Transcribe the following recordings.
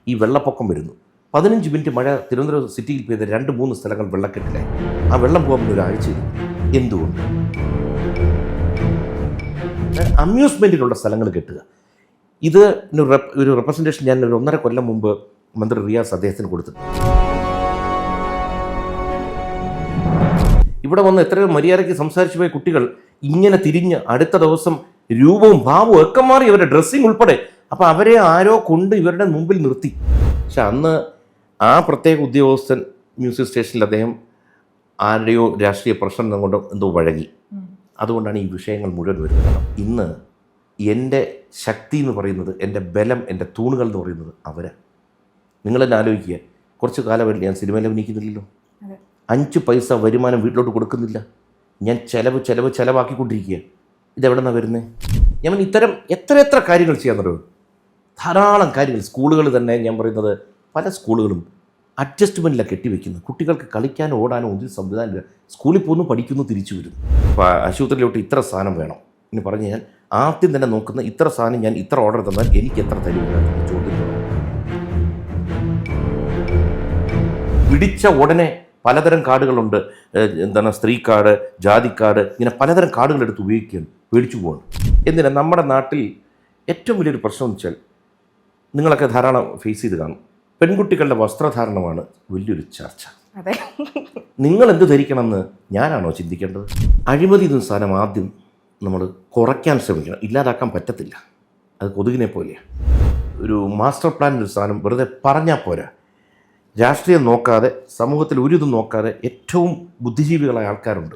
ഈ വെള്ളപ്പൊക്കം വരുന്നു. 15 മിനിറ്റ് മഴ തിരുവനന്തപുരം സിറ്റിയിൽ പെയ്ത 2-3 സ്ഥലങ്ങൾ വെള്ളക്കെട്ടിലായി. ആ വെള്ളം പോകാൻ ഒരാഴ്ച എന്തുകൊണ്ട്? അമ്യൂസ്മെൻറ്റിനുള്ള സ്ഥലങ്ങൾ കെട്ടുക. ഇത് ഒരു റെപ്രസെൻറ്റേഷൻ ഞാൻ ഒരു 1.5 കൊല്ലം മുമ്പ് മന്ത്രി റിയാസ് അദ്ദേഹത്തിന് കൊടുത്തിട്ടുണ്ട്. ഇവിടെ വന്ന് എത്രയോ മര്യാദയ്ക്ക് സംസാരിച്ചു പോയ കുട്ടികൾ ഇങ്ങനെ തിരിഞ്ഞ് അടുത്ത ദിവസം രൂപവും ഭാവവും ഒക്കെ മാറി, അവരുടെ ഡ്രസ്സിങ് ഉൾപ്പെടെ. അപ്പോൾ അവരെ ആരോ കൊണ്ട് ഇവരുടെ മുമ്പിൽ നിർത്തി. പക്ഷെ അന്ന് ആ പ്രത്യേക ഉദ്യോഗസ്ഥൻ മ്യൂസിക് സ്റ്റേഷനിൽ അദ്ദേഹം ആരുടെയോ രാഷ്ട്രീയ പ്രശ്നം കൊണ്ട് എന്തോ വഴങ്ങി. അതുകൊണ്ടാണ് ഈ വിഷയങ്ങൾ മുഴുവൻ വരുന്നത്. കാരണം ഇന്ന് എൻ്റെ ശക്തി എന്ന് പറയുന്നത്, എൻ്റെ ബലം, എൻ്റെ തൂണുകൾ എന്ന് പറയുന്നത് അവരാണ്. നിങ്ങളെന്നെ ആലോചിക്കുക, കുറച്ച് കാലമായിട്ട് ഞാൻ സിനിമയിൽ അഭിനയിക്കുന്നില്ലല്ലോ, 5 പൈസ വരുമാനം വീട്ടിലോട്ട് കൊടുക്കുന്നില്ല. ഞാൻ ചിലവാക്കിക്കൊണ്ടിരിക്കുക. ഇതെവിടെ നിന്നാണ് വരുന്നത്? ഞാൻ ഇത്തരം എത്ര കാര്യങ്ങൾ ചെയ്യാൻ ധാരാളം കാര്യങ്ങൾ. സ്കൂളുകൾ തന്നെ ഞാൻ പറയുന്നത്, പല സ്കൂളുകളും അഡ്ജസ്റ്റ്മെൻറ്റിലാണ് കെട്ടിവെക്കുന്നത്. കുട്ടികൾക്ക് കളിക്കാനോ ഓടാനോ ഒന്നും സംവിധാനമില്ല. സ്കൂളിൽ പോകുന്നു, പഠിക്കുന്നു, തിരിച്ചു വരുന്നു. അപ്പോൾ ആശുപത്രിയിലോട്ട് ഇത്ര സാധനം വേണം എന്ന് പറഞ്ഞു കഴിഞ്ഞാൽ ആദ്യം തന്നെ നോക്കുന്ന ഇത്ര സാധനം ഞാൻ ഇത്ര ഓർഡർ തന്നാൽ എനിക്ക് എത്ര തരുമെന്ന് ചോദ്യം. പിടിച്ച ഉടനെ പലതരം കാർഡുകളുണ്ട്. സ്ത്രീ കാർഡ്, ജാതി കാർഡ്, ഇങ്ങനെ പലതരം കാർഡുകൾ എടുത്ത് ഉപയോഗിക്കുകയാണ്. പേടിച്ചു പോകണം. എന്തിനാ? നമ്മുടെ നാട്ടിൽ ഏറ്റവും വലിയൊരു പ്രശ്നം എന്ന് വെച്ചാൽ, നിങ്ങളൊക്കെ ധാരാളം ഫേസ് ചെയ്ത് കാണും, പെൺകുട്ടികളുടെ വസ്ത്രധാരണമാണ് വലിയൊരു ചർച്ച. നിങ്ങൾ എന്ത് ധരിക്കണമെന്ന് ഞാനാണോ ചിന്തിക്കേണ്ടത്? അഴിമതി എന്ന സാധനം ആദ്യം നമ്മൾ കുറയ്ക്കാൻ ശ്രമിക്കണം. ഇല്ലാതാക്കാൻ പറ്റത്തില്ല. അത് കൊതുകിനെ പോലെയാണ്. ഒരു മാസ്റ്റർ പ്ലാൻ ഒരു സാധനം വെറുതെ പറഞ്ഞാൽ പോരാ. രാഷ്ട്രീയം നോക്കാതെ, സമൂഹത്തിൽ ഒരു ഇതും നോക്കാതെ ഏറ്റവും ബുദ്ധിജീവികളായ ആൾക്കാരുണ്ട്.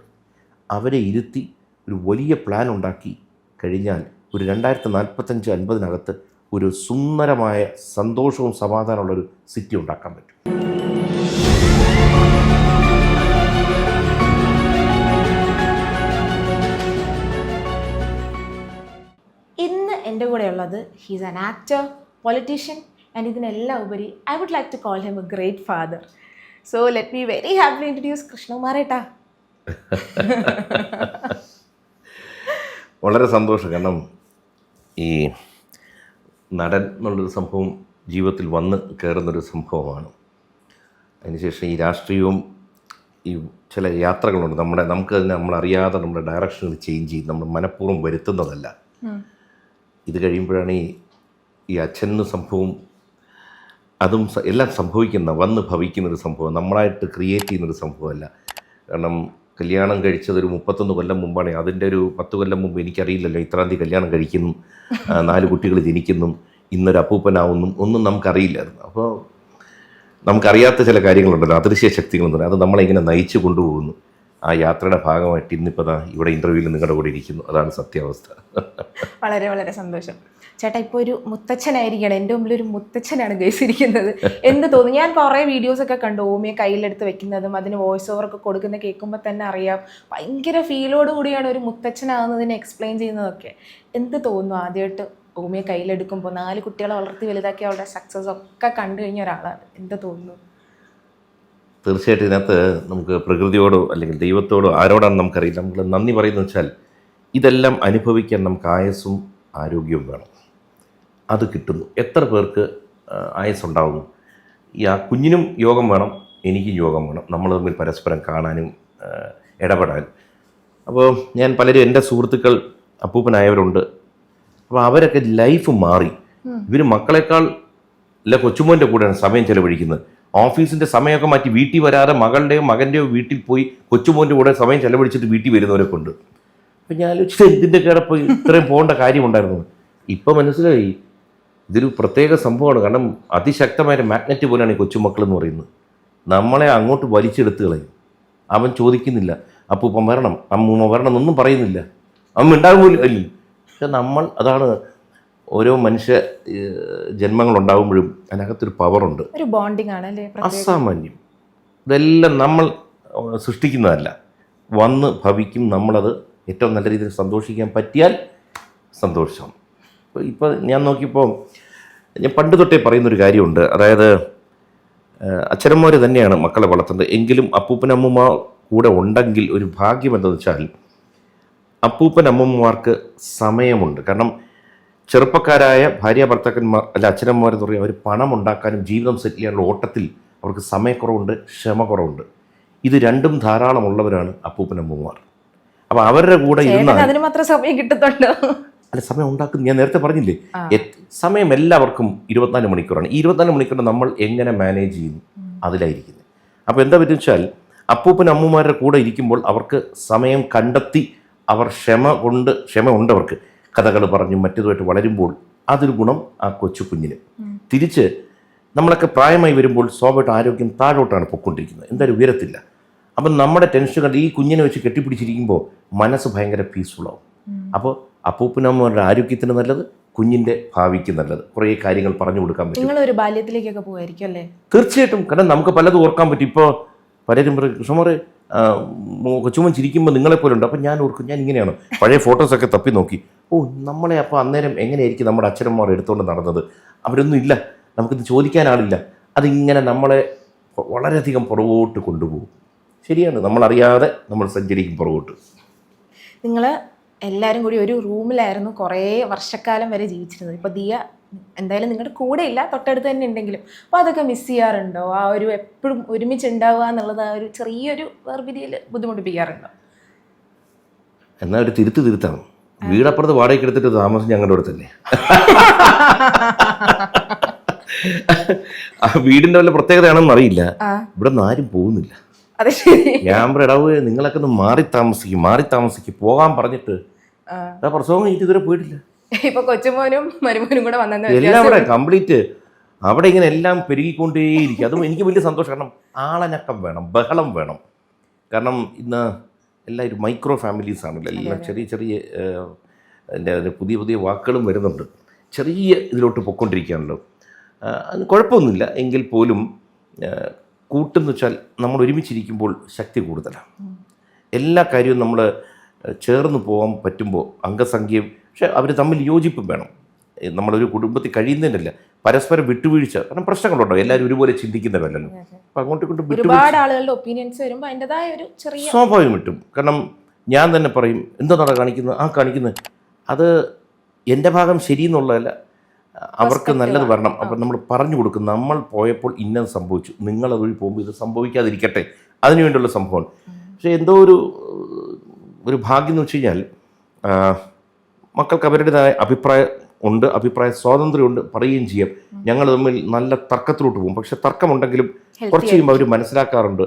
അവരെ ഇരുത്തി ഒരു വലിയ പ്ലാൻ ഉണ്ടാക്കി കഴിഞ്ഞാൽ ഒരു 2045-50 ഒരു സുന്ദരമായ സന്തോഷവും സമാധാനമുള്ളൊരു സിറ്റി ഉണ്ടാക്കാൻ പറ്റും. ഇന്ന് എൻ്റെ കൂടെ ഉള്ളത്, he's an actor, politician, and ഇതിനെല്ലാം ഉപരി I would like to call him a great father. So let me very happily introduce കൃഷ്ണകുമാറേട്ടാ. വളരെ സന്തോഷം. കാരണം ഈ നടൻ എന്നുള്ളൊരു സംഭവം ജീവിതത്തിൽ വന്ന് കയറുന്നൊരു സംഭവമാണ്. അതിനുശേഷം ഈ രാഷ്ട്രീയവും ഈ ചില യാത്രകളുണ്ട്. നമുക്കതിനെ നമ്മളറിയാതെ നമ്മുടെ ഡയറക്ഷനുകൾ ചേഞ്ച് ചെയ്ത് നമ്മൾ മനഃപൂർവ്വം വരുത്തുന്നതല്ല. ഇത് കഴിയുമ്പോഴാണ് ഈ അച്ഛന് സംഭവം, അതും എല്ലാം വന്ന് ഭവിക്കുന്നൊരു സംഭവം, നമ്മളായിട്ട് ക്രിയേറ്റ് ചെയ്യുന്നൊരു സംഭവമല്ല. കാരണം കല്യാണം കഴിച്ചത് ഒരു 31 കൊല്ലം മുമ്പാണ്. അതിൻ്റെ ഒരു 10 കൊല്ലം മുമ്പ് എനിക്കറിയില്ലല്ലോ ഇത്രാം തീയതി കല്യാണം കഴിക്കുന്നു, 4 കുട്ടികൾ ജനിക്കുന്നു, ഇന്നൊരു അപ്പൂപ്പനാവുന്നു, ഒന്നും നമുക്കറിയില്ലായിരുന്നു. അപ്പോൾ നമുക്കറിയാത്ത ചില കാര്യങ്ങളുണ്ടല്ലോ, അദൃശ്യ ശക്തികളുണ്ട്. അത് നമ്മളിങ്ങനെ നയിച്ചു കൊണ്ടുപോകുന്നു. ആ യാത്രയുടെ ഭാഗമായിട്ട് ഇന്നിപ്പോൾ ഇവിടെ ഇൻ്റർവ്യൂവിൽ നിങ്ങളുടെ കൂടെ ഇരിക്കുന്നു. അതാണ് സത്യാവസ്ഥ. വളരെ വളരെ സന്തോഷം ചേട്ടാ. ഇപ്പോൾ ഒരു മുത്തച്ഛനായിരിക്കണം, എൻ്റെ മുമ്പിൽ ഒരു മുത്തച്ഛനാണ് ഗൈസിരിക്കുന്നത്. എന്ത് തോന്നുന്നു? ഞാൻ കുറേ വീഡിയോസൊക്കെ കണ്ടു, ഓമിയെ കയ്യിലെടുത്ത് വെക്കുന്നതും അതിന് വോയിസ് ഓവറൊക്കെ കൊടുക്കുന്ന കേൾക്കുമ്പോൾ തന്നെ അറിയാം ഭയങ്കര ഫീലോട് കൂടിയാണ് ഒരു മുത്തച്ഛനാകുന്നതിനെ എക്സ്പ്ലെയിൻ ചെയ്യുന്നതൊക്കെ. എന്ത് തോന്നുന്നു ആദ്യമായിട്ട് ഓമിയെ കയ്യിലെടുക്കുമ്പോൾ? 4 കുട്ടികളെ വളർത്തി വലുതാക്കി അവരുടെ സക്സസ് ഒക്കെ കണ്ടു കഴിഞ്ഞ ഒരാളാണ്. എന്ത് തോന്നുന്നു? തീർച്ചയായിട്ടും ഇതിനകത്ത് നമുക്ക് പ്രകൃതിയോടോ അല്ലെങ്കിൽ ദൈവത്തോടോ ആരോടാണ് നമുക്കറിയില്ല. നമ്മൾ നന്ദി പറയുന്നത് വെച്ചാൽ, ഇതെല്ലാം അനുഭവിക്കാൻ നമുക്ക് ആയുസ്സും ആരോഗ്യവും വേണം. അത് കിട്ടുന്നു. എത്ര പേർക്ക് ആയുസ്സുണ്ടാകുന്നു? ആ കുഞ്ഞിനും യോഗം വേണം, എനിക്കും യോഗം വേണം. നമ്മൾ തമ്മിൽ പരസ്പരം കാണാനും ഇടപെടാനും. അപ്പോൾ ഞാൻ പലരും, എൻ്റെ സുഹൃത്തുക്കൾ അപ്പൂപ്പനായവരുണ്ട്. അപ്പോൾ അവരൊക്കെ ലൈഫ് മാറി. ഇവർ മക്കളെക്കാൾ കൊച്ചുമോൻ്റെ കൂടെയാണ് സമയം ചെലവഴിക്കുന്നത്. ഓഫീസിൻ്റെ സമയമൊക്കെ മാറ്റി വീട്ടിൽ വരാതെ മകളുടെയോ മകൻ്റെയോ വീട്ടിൽ പോയി കൊച്ചുമോൻ്റെ കൂടെ സമയം ചെലവഴിച്ചിട്ട് വീട്ടിൽ വരുന്നവരൊക്കെ ഉണ്ട്. അപ്പം ഞാൻ ഇതിൻ്റെ കിടപ്പ് ഇത്രയും പോകേണ്ട കാര്യമുണ്ടായിരുന്നു. ഇപ്പം മനസ്സിലായി ഇതൊരു പ്രത്യേക സംഭവമാണ്. കാരണം അതിശക്തമായ മാഗ്നറ്റ് പോലെയാണ് ഈ കൊച്ചുമക്കൾ എന്ന് പറയുന്നത്. നമ്മളെ അങ്ങോട്ട് വലിച്ചെടുത്ത് കളയും. അവൻ ചോദിക്കുന്നില്ല അപ്പൂപ്പൻ വരണം, അമ്മൂമ്മ വരണം എന്നൊന്നും പറയുന്നില്ല. അവൻ ഉണ്ടാകും പോലും അല്ല. പക്ഷെ അതാണ് ഓരോ മനുഷ്യ ജന്മങ്ങളുണ്ടാകുമ്പോഴും അതിനകത്തൊരു പവറുണ്ട്, ഒരു ബോണ്ടിങ് ആണ് അല്ലേ, അസാമാന്യം. ഇതെല്ലാം നമ്മൾ സൃഷ്ടിക്കുന്നതല്ല, വന്ന് ഭവിക്കും. നമ്മളത് ഏറ്റവും നല്ല രീതിയിൽ സന്തോഷിക്കാൻ പറ്റിയാൽ സന്തോഷം. ഇപ്പോൾ ഞാൻ നോക്കിയപ്പോൾ ഞാൻ പണ്ട് തൊട്ടേ പറയുന്നൊരു കാര്യമുണ്ട്. അതായത് അച്ഛനമ്മമാർ തന്നെയാണ് മക്കളെ വളർത്തുന്നത്. എങ്കിലും അപ്പൂപ്പനമ്മൂമ്മ കൂടെ ഉണ്ടെങ്കിൽ ഒരു ഭാഗ്യം എന്താണെന്ന് വെച്ചാൽ, അപ്പൂപ്പൻ അമ്മൂമ്മമാർക്ക് സമയമുണ്ട്. കാരണം ചെറുപ്പക്കാരായ ഭാര്യ ഭർത്താക്കന്മാർ അല്ല അച്ഛനമ്മമാരെന്ന് പറയുക അവർ പണം ഉണ്ടാക്കാനും ജീവിതം സെറ്റിൽ ചെയ്യാനുള്ള ഓട്ടത്തിൽ അവർക്ക് സമയക്കുറവുണ്ട്, ക്ഷമ കുറവുണ്ട്. ഇത് രണ്ടും ധാരാളമുള്ളവരാണ് അപ്പൂപ്പനമ്മമാർ. അപ്പോൾ അവരുടെ കൂടെ ഇരുന്നാൽ അതിന് മാത്രം സമയം കിട്ടുന്നുണ്ടോ? അല്ല, സമയം ഉണ്ടാക്കും. ഞാൻ നേരത്തെ പറഞ്ഞില്ലേ, സമയം എല്ലാവർക്കും 24 മണിക്കൂറാണ്. ഈ 24 മണിക്കൂറിന് നമ്മൾ എങ്ങനെ മാനേജ് ചെയ്യുന്നു അതിലായിരിക്കുന്നത്. അപ്പോൾ എന്താ പറ്റും വെച്ചാൽ അപ്പൂപ്പൻ അമ്മൂമാരുടെ കൂടെ ഇരിക്കുമ്പോൾ അവർക്ക് സമയം കണ്ടെത്തി അവർ ക്ഷമ ഉണ്ടവർക്ക് കഥകൾ പറഞ്ഞും മറ്റേതുമായിട്ട് വളരുമ്പോൾ അതൊരു ഗുണം ആ കൊച്ചു കുഞ്ഞിന്. തിരിച്ച് നമ്മളൊക്കെ പ്രായമായി വരുമ്പോൾ സ്വാഭാവികമായിട്ട് ആരോഗ്യം താഴോട്ടാണ് പൊയ്ക്കൊണ്ടിരിക്കുന്നത്, എന്തായാലും ഉയരത്തില്ല. അപ്പം നമ്മുടെ ടെൻഷനുകൾ ഈ കുഞ്ഞിനെ വെച്ച് കെട്ടിപ്പിടിച്ചിരിക്കുമ്പോൾ മനസ്സ് ഭയങ്കര പീസ്ഫുള്ളാവും. അപ്പോൾ അപ്പൂപ്പനമ്മയുടെ ആരോഗ്യത്തിന് നല്ലത്, കുഞ്ഞിൻ്റെ ഭാവിക്ക് നല്ലത്. കുറേ കാര്യങ്ങൾ പറഞ്ഞു കൊടുക്കാൻ പറ്റും. നിങ്ങളൊരു ബാല്യത്തിലേക്കൊക്കെ പോകുമായിരിക്കും അല്ലേ? തീർച്ചയായിട്ടും. കാരണം നമുക്ക് പലതും ഓർക്കാൻ പറ്റും. ഇപ്പോൾ പലരും പറയും, കൃഷ്ണമാരെ കൊച്ചുമൻ ചിരിക്കുമ്പോൾ നിങ്ങളെപ്പോലെ ഉണ്ട്. അപ്പം ഞാൻ ഓർക്കും, ഞാൻ ഇങ്ങനെയാണ്. പഴയ ഫോട്ടോസൊക്കെ തപ്പി നോക്കി, നമ്മളെ അപ്പോൾ അന്നേരം എങ്ങനെയായിരിക്കും നമ്മുടെ അച്ഛനമ്മമാർ എടുത്തുകൊണ്ട് നടന്നത്? അവരൊന്നും ഇല്ല, നമുക്കിത് ചോദിക്കാനാളില്ല. അതിങ്ങനെ നമ്മളെ വളരെയധികം പുറകോട്ട് കൊണ്ടുപോകും. ശരിയാണ്, നമ്മളറിയാതെ നമ്മൾ സഞ്ചരിക്കും പുറകോട്ട്. നിങ്ങൾ എല്ലാവരും കൂടി ഒരു റൂമിലായിരുന്നു കുറേ വർഷക്കാലം വരെ ജീവിച്ചിരുന്നത്. ഇപ്പോൾ ദിയ എന്തായാലും നിങ്ങളുടെ കൂടെ ഇല്ല, തൊട്ടടുത്ത് തന്നെ ഉണ്ടെങ്കിലും. അപ്പോൾ അതൊക്കെ മിസ് ചെയ്യാറുണ്ടോ? ആ ഒരു എപ്പോഴും ഒരുമിച്ച് ഉണ്ടാവുക എന്നുള്ളത് ആ ഒരു ചെറിയൊരു വേർപിരിയിൽ ബുദ്ധിമുട്ടിപ്പിക്കാറുണ്ടോ? എന്നാൽ ഒരു തിരുത്താണ്. വീടപ്പുറത്ത് വാടകയ്ക്ക് എടുത്തിട്ട് താമസം ഞങ്ങളുടെ അടുത്ത് തന്നെ. ആ വീടിൻ്റെ വല്ല പ്രത്യേകതയാണെന്ന് അറിയില്ല, ഇവിടെ നിന്ന് ആരും പോകുന്നില്ല. ഞാൻ ഇടവ് നിങ്ങളൊക്കെ ഒന്ന് മാറി താമസിക്കും പോകാൻ പറഞ്ഞിട്ട് പ്രസവം കഴിഞ്ഞിട്ട് ഇതുവരെ പോയിട്ടില്ല. ഇപ്പൊ കൊച്ചുമോനും മരുമോനും കൂടെ വന്നത് എല്ലാം അവിടെ കംപ്ലീറ്റ് അവിടെ ഇങ്ങനെ എല്ലാം പെരുകിക്കൊണ്ടേയിരിക്കും. അതും എനിക്ക് വലിയ സന്തോഷം. കാരണം ആളനക്കം വേണം, ബഹളം വേണം. കാരണം ഇന്ന് എല്ലാവരും മൈക്രോ ഫാമിലീസ് ആണല്ലോ, എല്ലാം ചെറിയ എൻ്റെ പുതിയ വാക്കുകളും വരുന്നുണ്ട്. ചെറിയ ഇതിലോട്ട് പൊയ്ക്കൊണ്ടിരിക്കുകയാണല്ലോ. അതിന് കുഴപ്പമൊന്നുമില്ല. എങ്കിൽ പോലും കൂട്ടെന്ന് വെച്ചാൽ നമ്മൾ ഒരുമിച്ചിരിക്കുമ്പോൾ ശക്തി കൂടുതലാണ്. എല്ലാ കാര്യവും നമ്മൾ ചേർന്ന് പോകാൻ പറ്റുമ്പോൾ അംഗസംഖ്യയും, പക്ഷെ അവർ തമ്മിൽ യോജിപ്പും വേണം. നമ്മളൊരു കുടുംബത്തിൽ കഴിയുന്നതിനല്ല, പരസ്പരം വിട്ടുവീഴ്ച. കാരണം പ്രശ്നങ്ങളുണ്ടോ, എല്ലാവരും ഒരുപോലെ ചിന്തിക്കുന്നവരല്ലോ. അപ്പം അങ്ങോട്ടും ഇങ്ങോട്ടും ഒരുപാട് ആളുകളുടെ ഒപ്പീനിയൻസ് വരുമ്പോൾ അതിൻ്റെതായ ഒരു ചെറിയ സ്വാഭാവികം കിട്ടും. കാരണം ഞാൻ തന്നെ പറയും, എന്താണ് കാണിക്കുന്നത് അത് എൻ്റെ ഭാഗം ശരിയെന്നുള്ളതല്ല, അവർക്ക് നല്ലത് വരണം. അപ്പം നമ്മൾ പറഞ്ഞു കൊടുക്കും, നമ്മൾ പോയപ്പോൾ ഇന്നത് സംഭവിച്ചു, നിങ്ങളതുവഴി പോകുമ്പോൾ ഇത് സംഭവിക്കാതിരിക്കട്ടെ, അതിനുവേണ്ടിയുള്ള സംഭവമാണ്. പക്ഷേ എന്തോ ഒരു ഭാഗ്യം എന്ന് വെച്ച് കഴിഞ്ഞാൽ മക്കൾക്ക് അവരുടേതായ അഭിപ്രായ സ്വാതന്ത്ര്യമുണ്ട്, പറയുകയും ചെയ്യാം. ഞങ്ങൾ തമ്മിൽ നല്ല തർക്കത്തിലോട്ട് പോകും. പക്ഷെ തർക്കമുണ്ടെങ്കിലും കുറച്ച് കഴിയുമ്പോൾ അവർ മനസ്സിലാക്കാറുണ്ട്,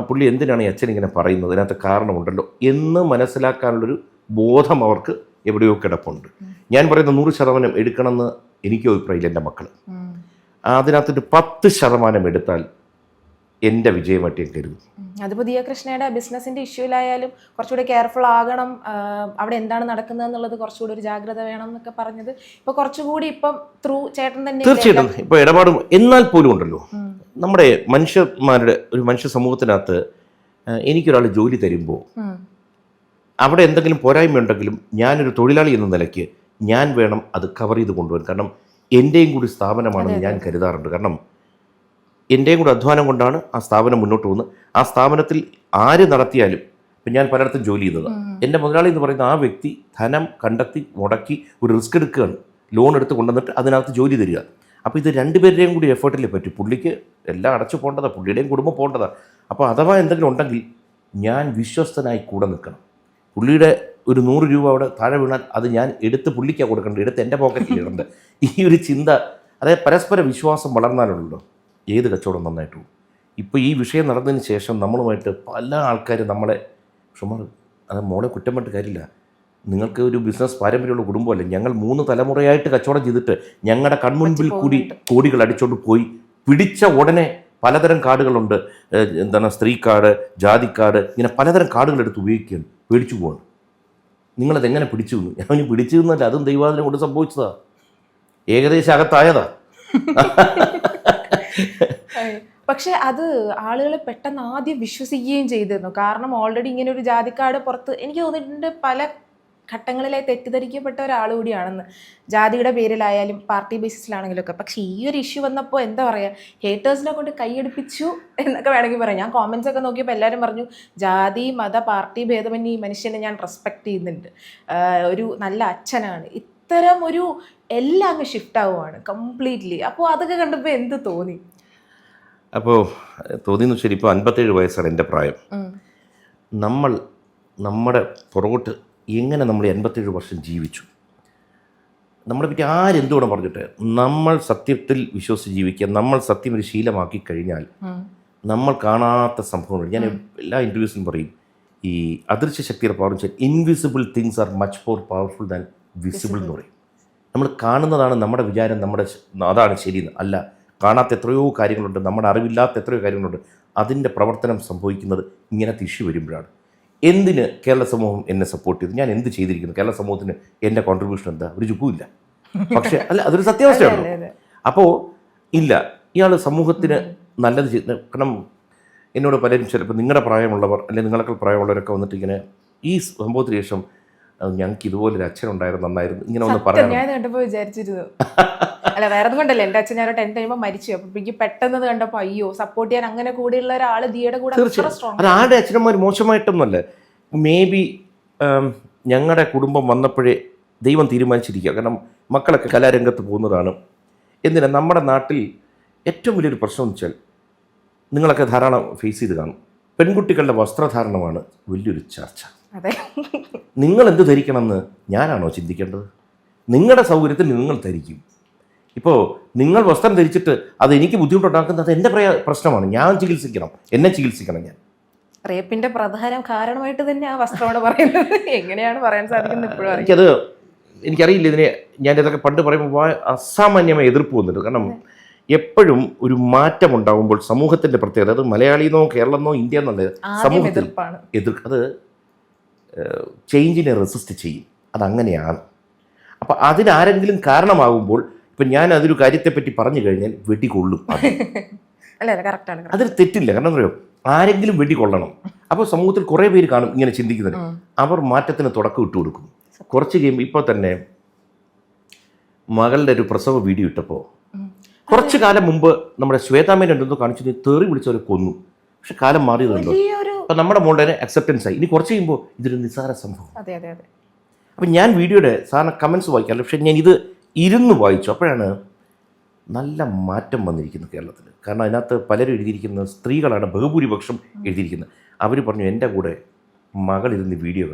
പുള്ളി എന്തിനാണ് ഈ അച്ഛൻ ഇങ്ങനെ പറയുന്നത്, അതിനകത്ത് കാരണമുണ്ടല്ലോ എന്ന് മനസ്സിലാക്കാനുള്ളൊരു ബോധം അവർക്ക് എവിടെയോ കിടപ്പുണ്ട്. ഞാൻ പറയുന്ന 100% എടുക്കണമെന്ന് എനിക്കും അഭിപ്രായമില്ല. എൻ്റെ മക്കൾ അതിനകത്തൊരു 10% എടുത്താൽ എൻ്റെ വിജയമായിട്ട് ഞാൻ കരുതും. അതിപ്പോൾ ദിയ കൃഷ്ണയുടെ ബിസിനസിൻ്റെ ഇഷ്യൂലായാലും കുറച്ചുകൂടി കെയർഫുൾ ആകണം, അവിടെ എന്താണ് നടക്കുന്നത് എന്നുള്ളത് കുറച്ചുകൂടി ഒരു ജാഗ്രത വേണം എന്നൊക്കെ പറഞ്ഞത് ഇപ്പോൾ കുറച്ചുകൂടി ഇപ്പം ത്രൂ ചേട്ടൻ തന്നെ തീർച്ചയായിട്ടും ഇപ്പോൾ ഇടപാടും. എന്നാൽ പോലും ഉണ്ടല്ലോ, നമ്മുടെ ഒരു മനുഷ്യ സമൂഹത്തിനകത്ത് എനിക്കൊരാൾ ജോലി തരുമ്പോൾ അവിടെ എന്തെങ്കിലും പോരായ്മ ഉണ്ടെങ്കിലും ഞാനൊരു തൊഴിലാളി എന്ന നിലയ്ക്ക് ഞാൻ വേണം അത് കവർ ചെയ്ത് കൊണ്ടുവരാൻ. കാരണം എൻ്റെയും കൂടി സ്ഥാപനമാണെന്ന് ഞാൻ കരുതാറുണ്ട്. കാരണം എൻ്റെയും കൂടി അധ്വാനം കൊണ്ടാണ് ആ സ്ഥാപനം മുന്നോട്ട് പോകുന്നത്. ആ സ്ഥാപനത്തിൽ ആര് നടത്തിയാലും, ഇപ്പം ഞാൻ പലയിടത്തും ജോലി ചെയ്തതാണ്, എൻ്റെ മുതലാളി എന്ന് പറയുന്ന ആ വ്യക്തി ധനം കണ്ടെത്തി മുടക്കി ഒരു റിസ്ക് എടുക്കുകയാണ്, ലോൺ എടുത്ത് കൊണ്ടുവന്നിട്ട് അതിനകത്ത് ജോലി തരിക. അപ്പോൾ ഇത് രണ്ടുപേരുടെയും കൂടി എഫേർട്ടിലേ പറ്റും. പുള്ളിക്ക് എല്ലാം അടച്ചു പോകേണ്ടതാണ്, പുള്ളിയുടെയും കുടുംബം പോകേണ്ടതാണ്. അപ്പോൾ അഥവാ എന്തെങ്കിലും ഉണ്ടെങ്കിൽ ഞാൻ വിശ്വസ്തനായി കൂടെ നിൽക്കണം. പുള്ളിയുടെ ഒരു 100 രൂപ അവിടെ താഴെ വീണാൽ അത് ഞാൻ എടുത്ത് പുള്ളിക്കാണ് കൊടുക്കേണ്ടത്, എടുത്ത് എൻ്റെ പോക്കറ്റിൽ ഇടേണ്ടത്. ഈ ഒരു ചിന്ത, അതായത് പരസ്പര വിശ്വാസം വളർന്നാലുണ്ടല്ലോ ഏത് കച്ചവടം നന്നായിട്ട് പോകും. ഇപ്പോൾ ഈ വിഷയം നടന്നതിന് ശേഷം നമ്മളുമായിട്ട് പല ആൾക്കാരും നമ്മളെ അത് മോളെ കുറ്റം പറഞ്ഞിട്ട് കാര്യമില്ല, നിങ്ങൾക്ക് ഒരു ബിസിനസ് പാരമ്പര്യമുള്ള കുടുംബമല്ലേ, ഞങ്ങൾ 3 തലമുറയായിട്ട് കച്ചവടം ചെയ്തിട്ട് ഞങ്ങളുടെ കൺമുൻപിൽ കൂടി കോടികൾ അടിച്ചുകൊണ്ട് പോയി, പിടിച്ച ഉടനെ പലതരം കാർഡുകളുണ്ട്, എന്താണ് സ്ത്രീ കാർഡ്, ജാതി കാർഡ്, ഇങ്ങനെ പലതരം കാർഡുകൾ എടുത്ത് ഉപയോഗിക്കുകയാണ്, പേടിച്ചു പോവാണ്. നിങ്ങളതെങ്ങനെ പിടിച്ചു? ഞാൻ പിടിച്ചു എന്നല്ല, അതും ദൈവാധീനം കൊണ്ട് സംഭവിച്ചതാ, ഏകദേശം അകത്തായതാ. പക്ഷെ അത് ആളുകൾ പെട്ടെന്ന് ആദ്യം വിശ്വസിക്കുകയും ചെയ്തിരുന്നു. കാരണം ഓൾറെഡി ഇങ്ങനെ ഒരു ജാതിക്കാട് പുറത്ത് എനിക്ക് തോന്നിയിട്ടുണ്ട് പല ഘട്ടങ്ങളിലായി തെറ്റിദ്ധരിക്കപ്പെട്ട ഒരാൾ കൂടിയാണെന്ന്, ജാതിയുടെ പേരിലായാലും പാർട്ടി ബേസിസിലാണെങ്കിലും ഒക്കെ. പക്ഷെ ഈ ഒരു ഇഷ്യൂ വന്നപ്പോൾ എന്താ പറയുക, ഹേറ്റേഴ്സിനെ കൊണ്ട് കൈയടിപ്പിച്ചു എന്നൊക്കെ വേണമെങ്കിൽ പറയാം. ഞാൻ കോമൻസ് ഒക്കെ നോക്കിയപ്പോൾ എല്ലാവരും പറഞ്ഞു ജാതി മത പാർട്ടി ഭേദമന്യേ ഈ മനുഷ്യനെ ഞാൻ റെസ്പെക്ട് ചെയ്യുന്നുണ്ട്, ഒരു നല്ല അച്ഛനാണ്. ഇത്ര അത്തരം ഒരു എല്ലാം അങ്ങ് ഷിഫ്റ്റ് ആവുകയാണ് കംപ്ലീറ്റ്ലി. അപ്പോൾ അതൊക്കെ കണ്ടപ്പോൾ എന്ത് തോന്നി? അപ്പോൾ തോന്നിയെന്ന് വെച്ചാൽ ഇപ്പോൾ 57 വയസ്സാണ് എൻ്റെ പ്രായം. നമ്മുടെ പുറകോട്ട് എങ്ങനെ നമ്മൾ 87 വർഷം ജീവിച്ചു, നമ്മളെ പറ്റി ആരെന്തുകൂടെ പറഞ്ഞിട്ട് നമ്മൾ സത്യത്തിൽ വിശ്വസിച്ച് ജീവിക്കുക, നമ്മൾ സത്യം ഒരു ശീലമാക്കി കഴിഞ്ഞാൽ നമ്മൾ കാണാത്ത സംഭവങ്ങൾ. ഞാൻ എല്ലാ ഇൻ്റർവ്യൂസിലും പറയും, ഈ അദൃശ്യ ശക്തിയുടെ പവർ വെച്ചാൽ invisible things are much more powerful than visible എന്ന് പറയും. നമ്മൾ കാണുന്നതാണ് നമ്മുടെ വിചാരം, അതാണ് ശരിയെന്ന്. അല്ല, കാണാത്ത എത്രയോ കാര്യങ്ങളുണ്ട്, നമ്മുടെ അറിവില്ലാത്ത എത്രയോ കാര്യങ്ങളുണ്ട്. അതിൻ്റെ പ്രവർത്തനം സംഭവിക്കുന്നത് ഇങ്ങനത്തെ ഇഷ്യൂ വരുമ്പോഴാണ്. എന്തിന് കേരള സമൂഹം എന്നെ സപ്പോർട്ട് ചെയ്തു, ഞാൻ എന്ത് ചെയ്തിരിക്കുന്നു, കേരള സമൂഹത്തിന് എൻ്റെ കോൺട്രിബ്യൂഷൻ എന്താ, ഒരു ചുക്കുമില്ല. പക്ഷേ അല്ല, അതൊരു സത്യാവസ്ഥയാണ്. അപ്പോൾ ഇല്ല, ഇയാൾ സമൂഹത്തിന് നല്ലത് ചെയ്യുന്ന. കാരണം എന്നോട് പലരും ചിലപ്പോൾ നിങ്ങളുടെ പ്രായമുള്ളവർ അല്ലെങ്കിൽ നിങ്ങളൊക്കെ പ്രായമുള്ളവരൊക്കെ വന്നിട്ട് ഇങ്ങനെ ഈ സംഭവത്തിന് ശേഷം ഞങ്ങൾക്ക് ഇതുപോലൊരു അച്ഛനുണ്ടായിരുന്നു, നന്നായിരുന്നു, ഇങ്ങനെ ഒന്ന് പറയാം. ഞാൻ കണ്ടപ്പോൾ വിചാരിച്ചിരുന്നു, അല്ല വേറെ കൊണ്ടല്ല, എൻ്റെ അച്ഛൻ ഞാൻ 10th കഴിയുമ്പോൾ മരിച്ചു. അപ്പോൾ എനിക്ക് പെട്ടെന്ന് കണ്ടപ്പോൾ അയ്യോ, സപ്പോർട്ട് ചെയ്യാൻ അങ്ങനെ കൂടെയുള്ള ഒരാൾ ദിയുടെ കൂടെ തീർച്ചയായും. അത് ആരുടെ അച്ഛനന്മാർ മോശമായിട്ടൊന്നുമല്ല. മേ ബി ഞങ്ങളുടെ കുടുംബം വന്നപ്പോഴേ ദൈവം തീരുമാനിച്ചിരിക്കുക. കാരണം മക്കളൊക്കെ കലാരംഗത്ത് പോകുന്നതാണ്. എന്തിനാ നമ്മുടെ നാട്ടിൽ ഏറ്റവും വലിയൊരു പ്രശ്നം എന്ന് വെച്ചാൽ, നിങ്ങളൊക്കെ ധാരാളം ഫേസ് ചെയ്ത് കാണും, പെൺകുട്ടികളുടെ വസ്ത്രധാരണമാണ് വലിയൊരു ചർച്ച. നിങ്ങൾ എന്ത് ധരിക്കണമെന്ന് ഞാനാണോ ചിന്തിക്കേണ്ടത്? നിങ്ങളുടെ സൗകര്യത്തിൽ നിങ്ങൾ ധരിക്കും. ഇപ്പോൾ നിങ്ങൾ വസ്ത്രം ധരിച്ചിട്ട് അത് എനിക്ക് ബുദ്ധിമുട്ടുണ്ടാക്കുന്നത് എൻ്റെ പ്രശ്നമാണ്. ഞാൻ ചികിത്സിക്കണം, എന്നെ ചികിത്സിക്കണം. ഞാൻ റേപ്പിന്റെ പ്രധാന കാരണമായിട്ട് തന്നെ ആ വസ്ത്രമാണ് പറയുന്നത്. എങ്ങനെയാണ് പറയാൻ സാധിക്കുന്നത് എനിക്കത് എനിക്കറിയില്ല. ഇതിനെ ഞാൻ ഇതൊക്കെ പണ്ട് പറയുമ്പോൾ അസാമാന്യമായ എതിർപ്പ് വന്നിട്ട്. കാരണം എപ്പോഴും ഒരു മാറ്റം ഉണ്ടാകുമ്പോൾ സമൂഹത്തിൻ്റെ പ്രത്യേകത, അത് മലയാളിന്നോ കേരളമെന്നോ ഇന്ത്യ എന്നുള്ളത് സമൂഹത്തിൽ അത് ചേഞ്ചിനെ റെസിസ്റ്റ് ചെയ്യും. അതങ്ങനെയാണ്. അപ്പം അതിനാരെങ്കിലും കാരണമാകുമ്പോൾ, ഇപ്പം ഞാൻ അതൊരു കാര്യത്തെപ്പറ്റി പറഞ്ഞു കഴിഞ്ഞാൽ വെടികൊള്ളും. അതൊരു തെറ്റില്ല. കാരണം എന്താ പറയുക, ആരെങ്കിലും വെടികൊള്ളണം. അപ്പോൾ സമൂഹത്തിൽ കുറേ പേര് കാണും ഇങ്ങനെ ചിന്തിക്കുന്നത്. അവർ മാറ്റത്തിന് തുടക്കം ഇട്ട് കൊടുക്കും. കുറച്ച് കഴിയുമ്പോൾ, ഇപ്പോൾ തന്നെ മകളുടെ ഒരു പ്രസവ വീഡിയോ ഇട്ടപ്പോൾ കുറച്ച് കാലം മുമ്പ് നമ്മുടെ ശ്വേതാമേനെ ഉണ്ടെന്ന് കാണിച്ചത് തെറി വിളിച്ചവരെ കൊന്നു. പക്ഷെ കാലം മാറിയതുണ്ടോ? അപ്പം നമ്മുടെ മോളുടെ അക്സെപ്റ്റൻസ് ആയി. ഇനി കുറച്ച് കഴിയുമ്പോൾ ഇതൊരു നിസ്സാര സംഭവം. അപ്പം ഞാൻ വീഡിയോയുടെ സാധാരണ കമൻസ് വായിക്കാറില്ല, പക്ഷെ ഞാൻ ഇത് ഇരുന്ന് വായിച്ചു. അപ്പോഴാണ് നല്ല മാറ്റം വന്നിരിക്കുന്നത് കേരളത്തിൽ. കാരണം അതിനകത്ത് പലരും എഴുതിയിരിക്കുന്നത് സ്ത്രീകളാണ് ബഹുഭൂരിപക്ഷം എഴുതിയിരിക്കുന്നത്. അവർ പറഞ്ഞു, എൻ്റെ കൂടെ മകളിരുന്ന് വീഡിയോ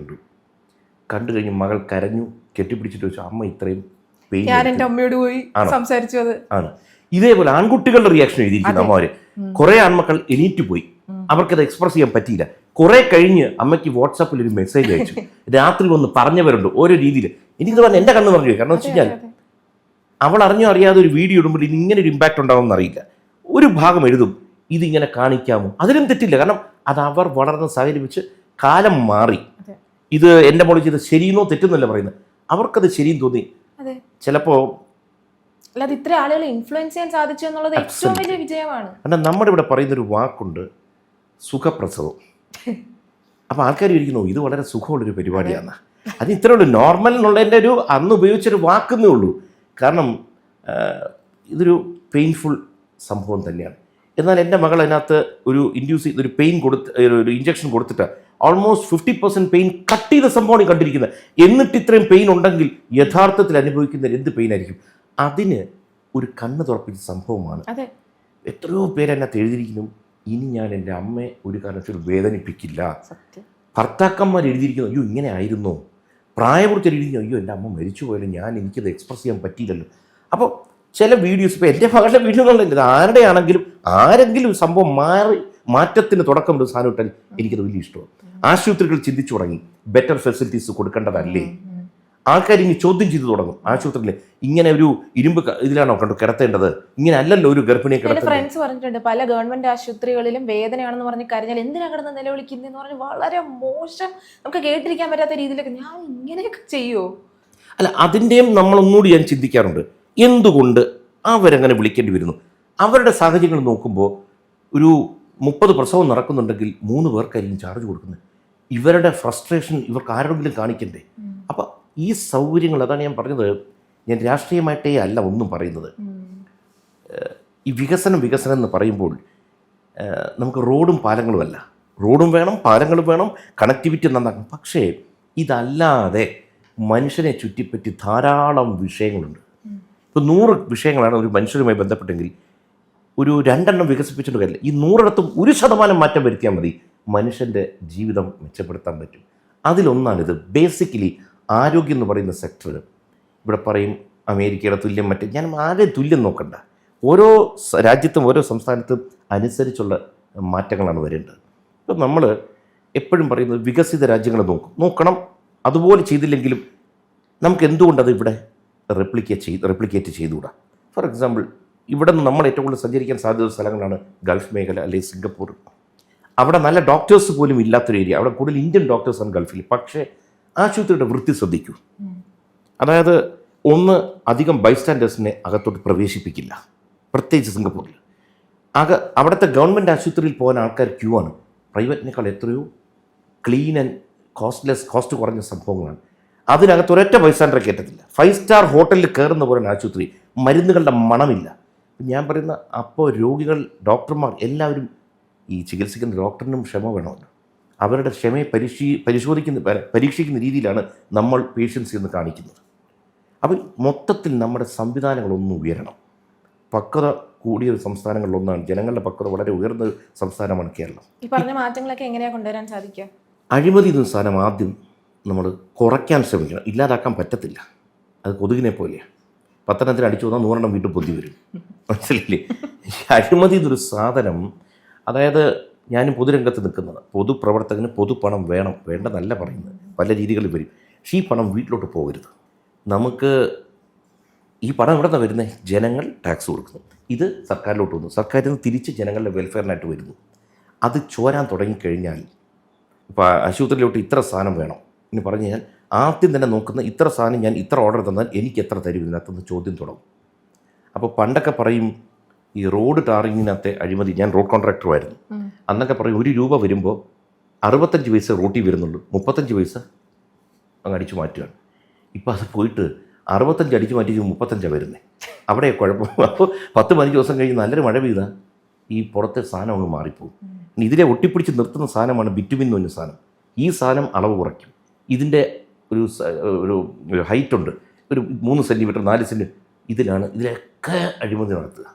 കണ്ടു കഴിഞ്ഞ് മകൾ കരഞ്ഞു, കെട്ടിപ്പിടിച്ചിട്ട് വെച്ചു, അമ്മ ഇത്രയും പെയിൻ ആണ്. ഇതേപോലെ ആൺകുട്ടികളുടെ റിയാക്ഷൻ എഴുതിയിരിക്കുന്നു അമ്മമാര്. കുറെ ആൺമക്കൾ എണീറ്റ് പോയി, അവർക്കത് എക്സ്പ്രസ് ചെയ്യാൻ പറ്റിയില്ല. കുറെ കഴിഞ്ഞ് അമ്മയ്ക്ക് വാട്സാപ്പിൽ ഒരു മെസ്സേജ് അയച്ചു, രാത്രി വന്ന് പറഞ്ഞവരുണ്ട് ഓരോ രീതിയിൽ. എനിക്കിത് പറഞ്ഞ് എൻ്റെ കണ്ണ് പറഞ്ഞു. കാരണം വെച്ച് കഴിഞ്ഞാൽ അവൾ അറിഞ്ഞോ അറിയാതെ ഒരു വീഡിയോ ഇടുമ്പോൾ ഇനി ഇങ്ങനെ ഒരു ഇമ്പാക്റ്റ് ഉണ്ടാവുമെന്ന് അറിയില്ല. ഒരു ഭാഗം എഴുതും, ഇതിങ്ങനെ കാണിക്കാമോ, അതിലും തെറ്റില്ല. കാരണം അത് അവർ വളർന്ന സാഹചര്യം വെച്ച് കാലം മാറി. ഇത് എൻ്റെ മോളിൽ ചെയ്ത് ശരിയെന്നോ തെറ്റെന്നല്ല പറയുന്നത്, അവർക്കത് ശരിയും തോന്നി. ചിലപ്പോൾ അല്ലാതെ ഇത്ര ആളുകൾ ഇൻഫ്ലുവൻസ് ചെയ്യാൻ സാധിച്ചു എന്നുള്ളത് ഏറ്റവും വലിയ വിജയമാണ്. കാരണം നമ്മുടെ ഇവിടെ പറയുന്നൊരു വാക്കുണ്ട്, സുഖപ്രസവം. അപ്പോൾ ആൾക്കാർ ഇരിക്കുന്നു, ഇത് വളരെ സുഖമുള്ളൊരു പരിപാടിയാണ്. അത് ഇത്രേ ഉള്ളൂ, നോർമൽ എന്നുള്ളതിൻ്റെ ഒരു അന്ന് ഉപയോഗിച്ചൊരു വാക്കുന്നേ ഉള്ളൂ. കാരണം ഇതൊരു പെയിൻഫുൾ സംഭവം തന്നെയാണ്. എന്നാൽ എൻ്റെ മകൾ അതിനകത്ത് ഒരു ഇൻഡ്യൂസ് ചെയ്തൊരു പെയിൻ ഒരു ഇഞ്ചക്ഷൻ കൊടുത്തിട്ട് ഓൾമോസ്റ്റ് 50% പെയിൻ കട്ട് ചെയ്ത സംഭവമാണ് കണ്ടിരിക്കുന്നത്. എന്നിട്ട് ഇത്രയും പെയിൻ ഉണ്ടെങ്കിൽ യഥാർത്ഥത്തിൽ അനുഭവിക്കുന്ന എന്ത് പെയിൻ ആയിരിക്കും? അതിന് ഒരു കണ്ണ് തുറപ്പിച്ച സംഭവമാണ്. എത്രയോ പേര് അതിനകത്ത് എഴുതിയിരിക്കുന്നു, ഇനി ഞാൻ എൻ്റെ അമ്മയെ ഒരു കാരണവശാലും വേദനിപ്പിക്കില്ല. ഭർത്താക്കന്മാർ എഴുതിയിരിക്കുന്നു, അയ്യോ ഇങ്ങനെ ആയിരുന്നോ. പ്രായപൂർത്തി എഴുതിയിരിക്കുന്നു, അയ്യോ എൻ്റെ അമ്മ മരിച്ചു പോയാലും എനിക്കത് എക്സ്പ്രസ് ചെയ്യാൻ പറ്റിയില്ലല്ലോ. അപ്പോൾ ചില വീഡിയോസ്, ഇപ്പോൾ എൻ്റെ മകളുടെ വീഡിയോ എന്നുള്ളത് ആരുടെ ആരെങ്കിലും സംഭവം മാറ്റത്തിന് തുടക്കം സാധനം ഇട്ടാൽ എനിക്കത് വലിയ ഇഷ്ടമാണ്. ആശുപത്രികൾ ചിന്തിച്ചു തുടങ്ങി, ബെറ്റർ ഫെസിലിറ്റീസ് കൊടുക്കേണ്ടതല്ലേ. ആൾക്കാർ ഇനി ചോദ്യം ചെയ്തു തുടങ്ങും. ആശുപത്രിയിൽ ഇങ്ങനെ ഒരു ഇരുമ്പ് ഇതിലാണോ കിടത്തേണ്ടത്, ഇങ്ങനെ അല്ലല്ലോ ഒരു ഗർഭിണിയെ കിടത്തുന്നത്. ഫ്രണ്ട്സ് പറഞ്ഞിട്ടുണ്ട്, പല ഗവൺമെന്റ് ആശുപത്രികളിലും വേദനയാണെന്ന് പറഞ്ഞ് കരഞ്ഞാൽ എന്തിനാ കിടന്ന് നിലവിളിക്കുന്നതെന്ന് പറഞ്ഞ് വളരെ മോശം, നമുക്ക് കേട്ടിരിക്കാൻ പറ്റാത്ത രീതിയിലൊക്കെ. ഞാൻ ഇങ്ങനെയൊക്കെ ചെയ്യുമോ? അല്ല, അതിൻ്റെയും നമ്മളൊന്നുകൂടി ഞാൻ ചിന്തിക്കാറുണ്ട്, എന്തുകൊണ്ട് അവരങ്ങനെ വിളിക്കേണ്ടി വരുന്നു? അവരുടെ സാഹചര്യങ്ങൾ നോക്കുമ്പോൾ ഒരു 30 പ്രസവം നടക്കുന്നുണ്ടെങ്കിൽ 3 പേർക്കായിരിക്കും ചാർജ് കൊടുക്കുന്നത്. ഇവരുടെ ഫ്രസ്ട്രേഷൻ ഇവർക്ക് ആരോടെങ്കിലും കാണിക്കണ്ടേ? അപ്പം ഈ സൗകര്യങ്ങൾ, അതാണ് ഞാൻ പറഞ്ഞത്, ഞാൻ രാഷ്ട്രീയമായിട്ടേ അല്ല ഒന്നും പറയുന്നത്. ഈ വികസനം എന്ന് പറയുമ്പോൾ നമുക്ക് റോഡും പാലങ്ങളും അല്ല, റോഡും വേണം, പാലങ്ങളും വേണം, കണക്ടിവിറ്റി നന്നാക്കണം. പക്ഷേ ഇതല്ലാതെ മനുഷ്യനെ ചുറ്റിപ്പറ്റി ധാരാളം വിഷയങ്ങളുണ്ട്. ഇപ്പോൾ 100 വിഷയങ്ങളാണ് ഒരു മനുഷ്യരുമായി ബന്ധപ്പെട്ടെങ്കിൽ ഒരു 2 വികസിപ്പിച്ചിട്ട് കാര്യമില്ല. ഈ 100 1% മാറ്റം വരുത്തിയാൽ മതി, മനുഷ്യൻ്റെ ജീവിതം മെച്ചപ്പെടുത്താൻ പറ്റും. അതിലൊന്നാണിത്. ബേസിക്കലി ആരോഗ്യം എന്ന് പറയുന്ന സെക്ടർ ഇവിടെ പറയും അമേരിക്കയുടെ തുല്യം മറ്റ്, ഞാൻ ആരെയും തുല്യം നോക്കണ്ട. ഓരോ രാജ്യത്തും ഓരോ സംസ്ഥാനത്തും അനുസരിച്ചുള്ള മാറ്റങ്ങളാണ് വരേണ്ടത്. ഇപ്പം നമ്മൾ എപ്പോഴും പറയുന്നത് വികസിത രാജ്യങ്ങൾ നോക്കണം. അതുപോലെ ചെയ്തില്ലെങ്കിലും നമുക്ക് എന്തുകൊണ്ടത് ഇവിടെ റെപ്ലിക്കേറ്റ് ചെയ്തുകൂടാ? ഫോർ എക്സാമ്പിൾ, ഇവിടെ നിന്ന് നമ്മൾ ഏറ്റവും കൂടുതൽ സഞ്ചരിക്കാൻ സാധ്യതയുള്ള സ്ഥലങ്ങളാണ് ഗൾഫ് മേഖല അല്ലെങ്കിൽ സിംഗപ്പൂർ. അവിടെ നല്ല ഡോക്ടേഴ്സ് പോലും ഇല്ലാത്തൊരു ഏരിയ. അവിടെ കൂടുതൽ ഇന്ത്യൻ ഡോക്ടേഴ്സാണ് ഗൾഫിൽ. പക്ഷേ ആശുപത്രിയുടെ വൃത്തി ശ്രദ്ധിക്കൂ. അതായത് ഒന്ന്, അധികം ബൈസ്റ്റാൻഡേഴ്സിനെ അകത്തോട്ട് പ്രവേശിപ്പിക്കില്ല, പ്രത്യേകിച്ച് സിംഗപ്പൂരിൽ. അവിടുത്തെ ഗവൺമെൻറ് ആശുപത്രിയിൽ പോകാൻ ആൾക്കാർ ക്യൂ ആണ്. പ്രൈവറ്റിനേക്കാൾ എത്രയോ ക്ലീൻ ആൻഡ് കോസ്റ്റ് കുറഞ്ഞ സംഭവങ്ങളാണ്. അതിനകത്ത് ഒരൊറ്റ ബൈസ്റ്റാൻഡറെ കയറ്റത്തില്ല. 5 സ്റ്റാർ ഹോട്ടലിൽ കയറുന്ന പോലെ ആശുപത്രി, മരുന്നുകളുടെ മണമില്ല. ഞാൻ പറയുന്ന അപ്പോൾ രോഗികൾ, ഡോക്ടർമാർ എല്ലാവരും, ഈ ചികിത്സിക്കുന്ന ഡോക്ടറിനും ക്ഷമ വേണമല്ലോ. അവരുടെ ക്ഷമയെ പരീക്ഷിക്കുന്ന രീതിയിലാണ് നമ്മൾ പേഷ്യൻസ് എന്ന് കാണിക്കുന്നത്. അപ്പോൾ മൊത്തത്തിൽ നമ്മുടെ സംവിധാനങ്ങളൊന്നും ഉയരണം. പക്വത കൂടിയ സംസ്ഥാനങ്ങളിലൊന്നാണ്. ജനങ്ങളുടെ പക്വത വളരെ ഉയർന്ന സംസ്ഥാനമാണ് കേരളം. ഈ പറഞ്ഞ മാറ്റങ്ങളൊക്കെ എങ്ങനെയാണ് കൊണ്ടുവരാൻ സാധിക്കുക? അഴിമതി എന്ന സാധനം ആദ്യം നമ്മൾ കുറയ്ക്കാൻ ശ്രമിക്കണം. ഇല്ലാതാക്കാൻ പറ്റത്തില്ല. അത് കൊതുകിനെ പോലെയാണ്. 10 അടിച്ചു വന്നാൽ 100 വീണ്ടും പൊന്തി വരും. മനസ്സിലില്ലേ? അഴിമതി എന്നൊരു സാധനം, അതായത് ഞാനും പൊതുരംഗത്ത് നിൽക്കുന്നത്, പൊതുപ്രവർത്തകന് പൊതുപണം വേണം, വേണ്ടെന്നല്ല പറയുന്നത്, പല രീതികളിൽ വരും. പക്ഷേ ഈ പണം വീട്ടിലോട്ട് പോകരുത്. നമുക്ക് ഈ പണം എവിടെ നിന്നാണ് വരുന്നത്? ജനങ്ങൾ ടാക്സ് കൊടുക്കുന്നു, ഇത് സർക്കാരിലോട്ട് വന്നു, സർക്കാരിൽ നിന്ന് തിരിച്ച് ജനങ്ങളുടെ വെൽഫെയറിനായിട്ട് വരുന്നു. അത് ചോരാൻ തുടങ്ങിക്കഴിഞ്ഞാൽ, ഇപ്പോൾ ആശുപത്രിയിലോട്ട് ഇത്ര സാധനം വേണം എന്ന് പറഞ്ഞു കഴിഞ്ഞാൽ ആദ്യം തന്നെ നോക്കുന്ന ഇത്ര സാധനം ഞാൻ ഇത്ര ഓർഡർ തന്നാൽ എനിക്ക് എത്ര തരും ഇതിനകത്തുനിന്ന് ചോദ്യം തുടങ്ങും. അപ്പോൾ പണ്ടൊക്കെ പറയും ഈ റോഡ് ടാറിങ്ങിനകത്തെ അഴിമതി, ഞാൻ റോഡ് കോൺട്രാക്ടറുമായിരുന്നു, അന്നൊക്കെ പറയും 1 രൂപ വരുമ്പോൾ 65 പൈസ റോട്ടിൽ വരുന്നുള്ളൂ, 35 പൈസ അങ്ങ് അടിച്ചു മാറ്റുകയാണ്. ഇപ്പോൾ അത് പോയിട്ട് 65 അടിച്ചു മാറ്റി 35 വരുന്നത്. അവിടെ കുഴപ്പം. അപ്പോൾ 10-15 ദിവസം കഴിഞ്ഞ് നല്ലൊരു മഴ പെയ്താൽ ഈ പുറത്തെ സാധനം അങ്ങ് മാറിപ്പോകും. ഇതിലെ ഒട്ടിപ്പിടിച്ച് നിർത്തുന്ന സാധനമാണ് ബിറ്റുമിൻ എന്ന് പറഞ്ഞ സാധനം. ഈ സാധനം അളവ് കുറയ്ക്കും. ഇതിൻ്റെ ഒരു ഹൈറ്റ് ഉണ്ട്, ഒരു 3 സെൻറ്റിമീറ്റർ 4 സെൻറ്റിമീറ്റർ. ഇതിലൊക്കെ അഴിമതി നടത്തുക.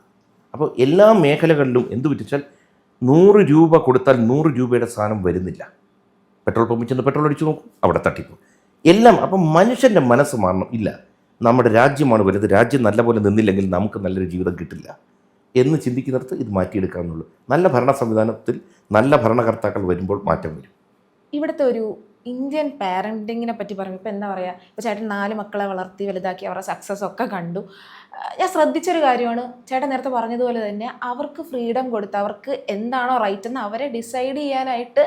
അപ്പോൾ എല്ലാ മേഖലകളിലും എന്ത് പറ്റിച്ചാൽ 100 രൂപ കൊടുത്താൽ 100 രൂപയുടെ സാധനം വരുന്നില്ല. പെട്രോൾ പമ്പിൽ ചെന്ന് പെട്രോൾ അടിച്ച് നോക്കും, അവിടെ തട്ടിപ്പോ എല്ലാം. അപ്പം മനുഷ്യൻ്റെ മനസ്സ് മാറണം. ഇല്ല, നമ്മുടെ രാജ്യമാണ് വലുത്, രാജ്യം നല്ലപോലെ നിന്നില്ലെങ്കിൽ നമുക്ക് നല്ലൊരു ജീവിതം കിട്ടില്ല എന്ന് ചിന്തിക്കുന്നിടത്ത് ഇത് മാറ്റിയെടുക്കാമെന്നുള്ളൂ. നല്ല ഭരണ സംവിധാനത്തിൽ നല്ല ഭരണകർത്താക്കൾ വരുമ്പോൾ മാറ്റം വരും. ഇവിടുത്തെ ഒരു ഇന്ത്യൻ പാരൻറ്റിങ്ങിനെ പറ്റി പറഞ്ഞു. ഇപ്പോൾ എന്താ പറയുക, ഇപ്പോൾ ചേട്ടൻ 4 മക്കളെ വളർത്തി വലുതാക്കി അവരുടെ സക്സസ് ഒക്കെ കണ്ടു. ഞാൻ ശ്രദ്ധിച്ചൊരു കാര്യമാണ്, ചേട്ടൻ നേരത്തെ പറഞ്ഞതുപോലെ തന്നെ അവർക്ക് ഫ്രീഡം കൊടുത്ത്, അവർക്ക് എന്താണോ റൈറ്റ് എന്ന് അവരെ ഡിസൈഡ് ചെയ്യാനായിട്ട്